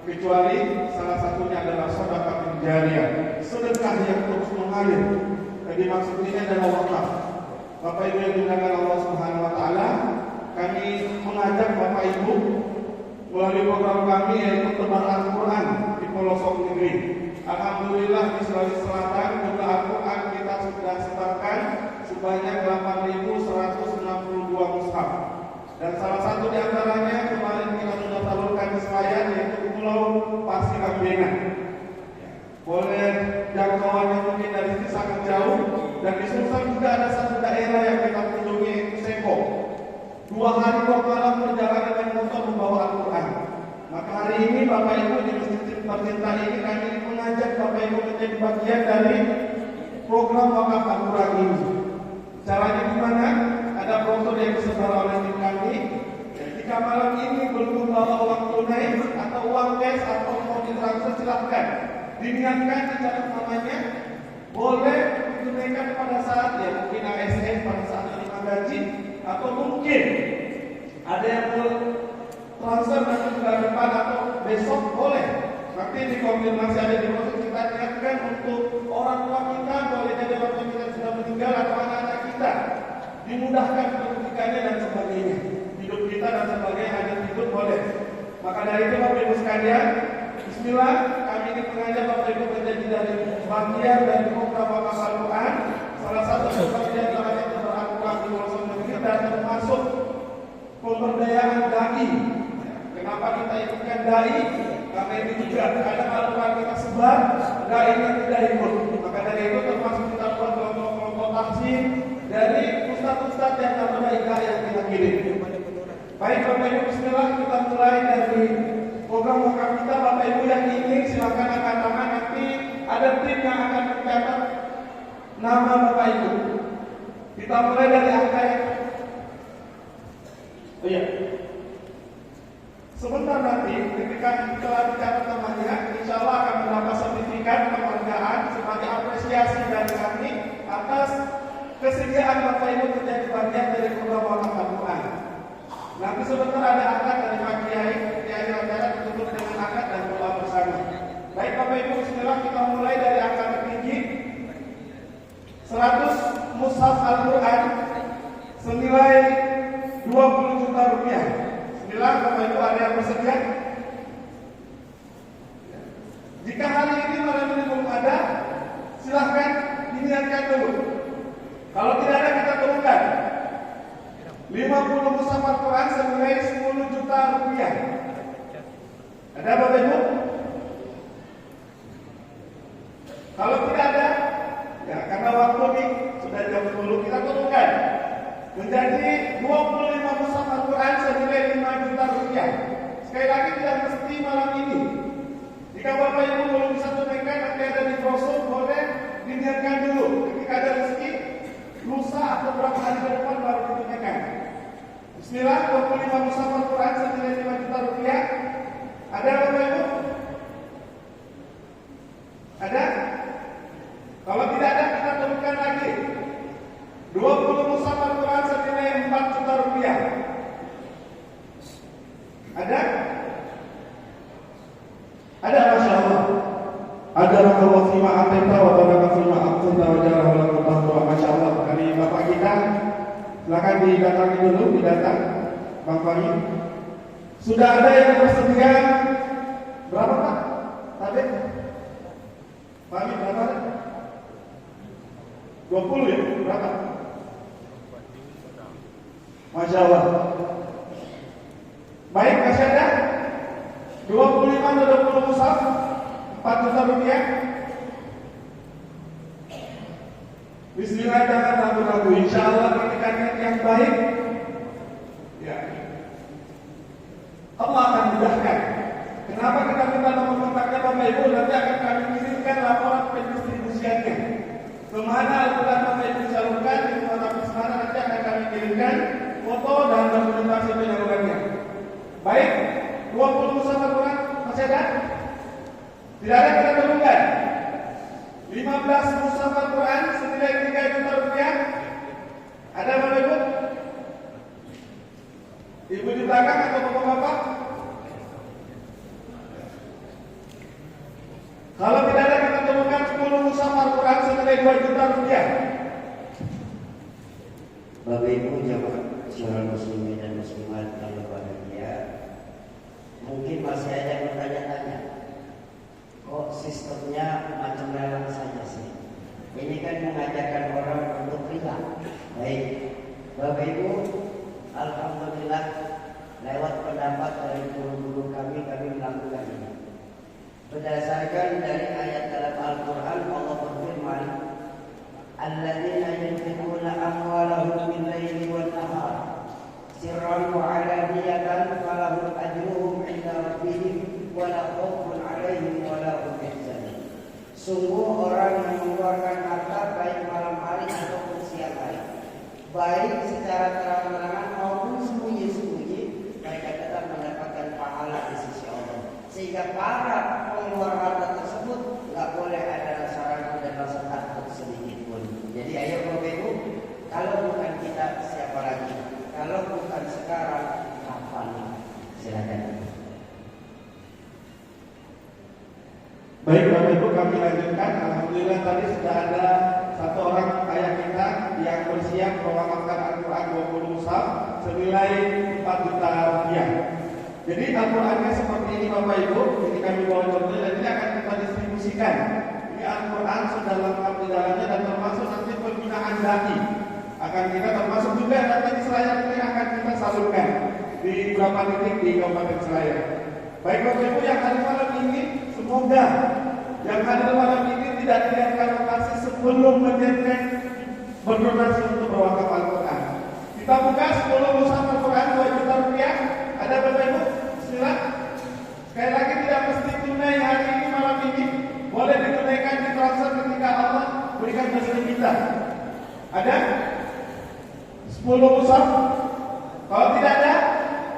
kecuali salah satunya adalah sedekah jariyah, sedekah yang terus mengalir. Jadi maksud ini adalah wakaf. Bapak Ibu yang dimuliakan Allah Subhanahu wa taala, kami mengajak Bapak Ibu melalui program kami yaitu tebar Al-Quran di pelosok negeri. Alhamdulillah di Sulawesi Selatan jumlah Al-Quran kita sudah sebarkan sebanyak 8.162 mushaf. Dan salah satu di antaranya kemarin kita sudah salurkan di Selayar, yaitu Pulau Pasir Ambengan. Boleh jangkauan yang mungkin dari sini sangat jauh, dan di Sulsel juga ada satu daerah yang kita kunjungi, yaitu Seko. 2 hari 2 malam perjalanan dengan motor membawa Al-Quran. Maka hari ini Bapak Ibu di Masjid Tercinta ini kami mengajak Bapak Ibu menjadi bagian dari program wakaf Al-Quran ini. Caranya gimana? Ada brosur yang disebar oleh tim kami. Jika malam ini belum membawa uang tunai atau uang cash atau mau ditransfer, silahkan diniatkan di catat namanya. Boleh ditunaikan pada saat ya mungkin ASN pada saat terima gaji, atau mungkin ada yang mau transfer nanti bulan depan atau besok boleh. Nanti dikonfirmasi ada di brosur, kita niatkan untuk orang tua kita, boleh jadi orang tua kita sudah meninggal atau anak-anak kita, dimudahkan pendidikannya dan sebagainya, hidup kita dan sebagainya, hajat hidup boleh. Maka dari itu Bapak Ibu sekalian, bismillah, kami ini mengajak Bapak Ibu menjadi dari bagian dari program wakaf Al-Quran. Salah satu bagian dalamnya Al-Quran di pelosok negeri dan termasuk pemberdayaan dai. Kenapa kita ikutkan dai? Karena ini juga kadang Al-Quran kita sebar, dai yang tidak ikut. Maka dari itu termasuk kita buat kelompok-kelompok tafsir dari ustaz-ustaz yang namanya Ika yang kita kirim. Baik Bapak Ibu, bismillah, kita mulai dari program wakaf kita. Bapak Ibu yang ingin silakan angkat tangan, nanti ada tim yang akan mencatat nama Bapak Ibu. Kita mulai dari angka yang sebentar nanti ketika telah dicatat namanya, insya Allah akan mendapat sertifikat penghargaan sebagai apresiasi dari kami atas kesediaan Bapak Ibu menjadi bagian dari program wakaf Al-Quran. Nanti sebentar ada akad dari Pak Kiai Raja ditutup dengan akad dan doa bersama. Baik Bapak Ibu, bismillah, kita mulai dari angka tertinggi 100 mushaf Al-Quran senilai 20 juta rupiah. Bismillah, Bapak Ibu ada yang bersedia? Jika hari ini malam ini belum ada, silahkan diniatkan dulu. Kalau tidak ada, kita turunkan 50 mushaf Al-Quran senilai 10 juta rupiah. Ada Bapak Ibu? Kalau tidak ada, ya karena waktu ini sudah jam 10, kita turunkan menjadi 25 mushaf Al-Quran senilai 5 juta rupiah. Sekali lagi tidak mesti malam ini. Jika Bapak Ibu belum bisa tunaikan, nanti ada di brosur, boleh diniatkan dulu. Ketika ada rezeki, lusa atau berapa hari ke depan baru ditunaikan. Bismillah, 25 mushaf Al-Quran senilai 5 juta rupiah. Ada Bapak Ibu? Ada? Kalau tidak ada, kita turunkan lagi 20 mushaf Al-Quran senilai 4 juta rupiah. Ada? Ada, Masya Allah. Ada Allah fima atenta wa baraka fima atenta wa jarah wa lakum. Masya Allah. Dari Bapak kita, silakan didatangi dulu, didatang Bang Fahmi. Sudah ada yang bersedia berapa Pak? Tadi? Fahmi berapa? 20 ya? Berapa? Masya Allah. Baik, masih ada 25 atau 20 mushaf 4 juta rupiah. Bismillah, jangan ragu-ragu. Insya Allah ketika niat yang baik, ya, Allah akan mudahkan. Kenapa kita minta nomor kontaknya Bapak Ibu? Nanti akan kami kirimkan laporan pendistribusiannya. Kemana Al-Quran Bapak Ibu salurkan, di kota Semarang nanti akan kami kirimkan foto dan dokumentasi penyalurannya. Baik, 20 mushaf Al-Quran masih ada? Tidak ada, kita temukan 15 mushaf Al-Quran senilai 3 juta rupiah. Ada Bapak Ibu? Ibu di belakang atau bapak-bapak? Kalau tidak ada, kita temukan 10 mushaf Al-Quran senilai 2 juta rupiah. Bapak Ibu jamaah syuhada muslimin dan muslimat yang berbahagia, mungkin masih ada yang bertanya-tanya, kok sistemnya macam lelang saja sih? Ini kan mengajarkan orang untuk riba. Baik, Bapak Ibu, alhamdulillah lewat pendapat dari guru-guru kami melakukan ini. Berdasarkan dari ayat dalam Al-Quran, Allah berfirman, alladzina yunfiquna amwalahum bil-laili wan-nahar sirran wa 'alaniyatan falahum ajruhum 'inda rabbihim wa la khaufun 'alaihim wa la hum yahzanun. Sungguh orang yang mengeluarkan harta baik malam hari ataupun siang hari, baik secara terang-terangan maupun sembunyi-sembunyi, mereka tetap mendapatkan pahala di sisi Allah. Sehingga para pengeluar harta tersebut nggak boleh ada rasa ragu dan rasa takut sedikit pun. Jadi ayo Bapak Ibu, kalau bukan kita siapa lagi? Kalau bukan sekarang, kapan? Silakan. Baik Bapak Ibu, kami lanjutkan. Alhamdulillah tadi sudah ada satu orang ayah kita yang bersiap mewakafkan Al-Quran 20 mushaf senilai 4 juta rupiah. Jadi Al-Qurannya seperti ini Bapak Ibu, ini kami bawa contoh dan ini akan kita distribusikan. Ini Al-Quran sudah lengkap di dalamnya dan termasuk nanti pembinaan dai. Akan kita termasuk juga nanti di Selayar ini akan kita salurkan di beberapa titik di Kabupaten Selayar. Baik Bapak Ibu yang hadir malam ini, semoga yang hadir malam ini tidak tinggalkan lokasi sebelum menjadikan berdonasi untuk berwakaf Al-Quran. Kita buka 10 mushaf Al-Quran 2 juta rupiah. Ada Bapak Ibu? Bismillah. Sekali lagi tidak mesti tunai hari ini malam ini, boleh ditunaikan di transfer ketika Allah berikan rezeki kita. Ada 10 mushaf. Kalau tidak ada,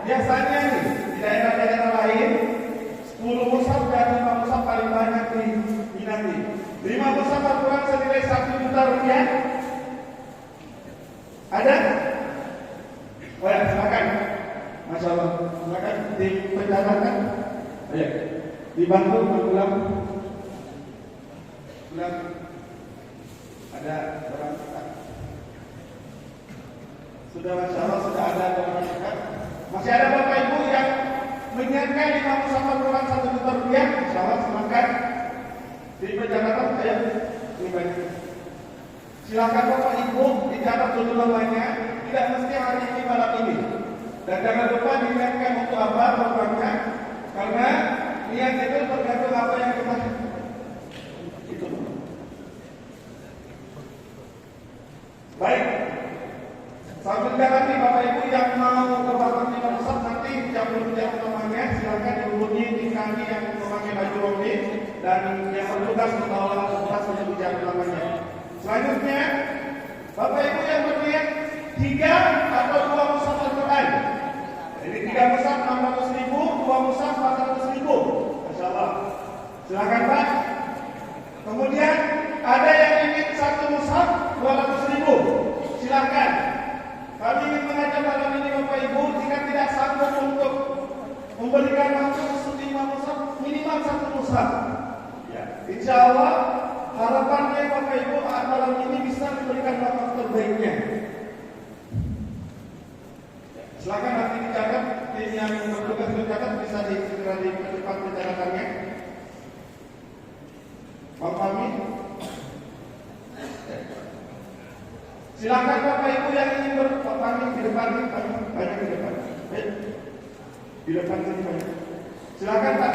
biasanya nih di daerah-daerah lain 10 mushaf dan 5 mushaf paling banyak diminati. 5 mushaf Al-Quran senilai 1 juta rupiah. Ada? Oh ya, silakan. Masya Allah, silakan dipenjarakan. Ayo, dibantu pulang. Ada orang dekat. Sudah Masya Allah, sudah ada orang dekat. Masih ada Bapak Ibu yang menyiapkan 5 mushaf Al-Quran 1 juta rupiah. Insya Allah, silakan dipenjarakan. Ayo, ini banyak. Silakan Bapak Ibu dicatat dulu namanya. Tidak mesti hari ini malam ini. Dan jangan lupa diniatkan untuk apa programnya, karena niat itu tergantung apa yang kita itu. Baik, sambil jalan nih Bapak Ibu yang mau berwakaf di mushaf nanti jam utamanya silakan dihubungi di kami yang memakai baju rompi dan yang bertugas mengelola tugas menyebut jam utamanya. Selanjutnya, Bapak Ibu yang berniat 3 atau 2 mushaf Al-Quran. Ini 3 mushaf 600.000, 2 mushaf 400.000. Masya Allah. Silakan Pak. Kemudian ada yang ingin 1 mushaf 200.000. Silakan. Kami ingin mengajak malam ini Bapak Ibu, jika tidak sanggup untuk memberikan langsung 5 mushaf, minimal 1 mushaf. Insya Allah harapannya Bapak Ibu malam ini bisa memberikan waktu terbaiknya. Silakan nanti dicatat, tim yang bertugas mencatat bisa segera dipercepat pencatatannya. Bang Fahmi. Silakan Bapak Ibu yang ingin berpamit di depan, banyak di depan. Di depan sini banyak. Silakan Pak.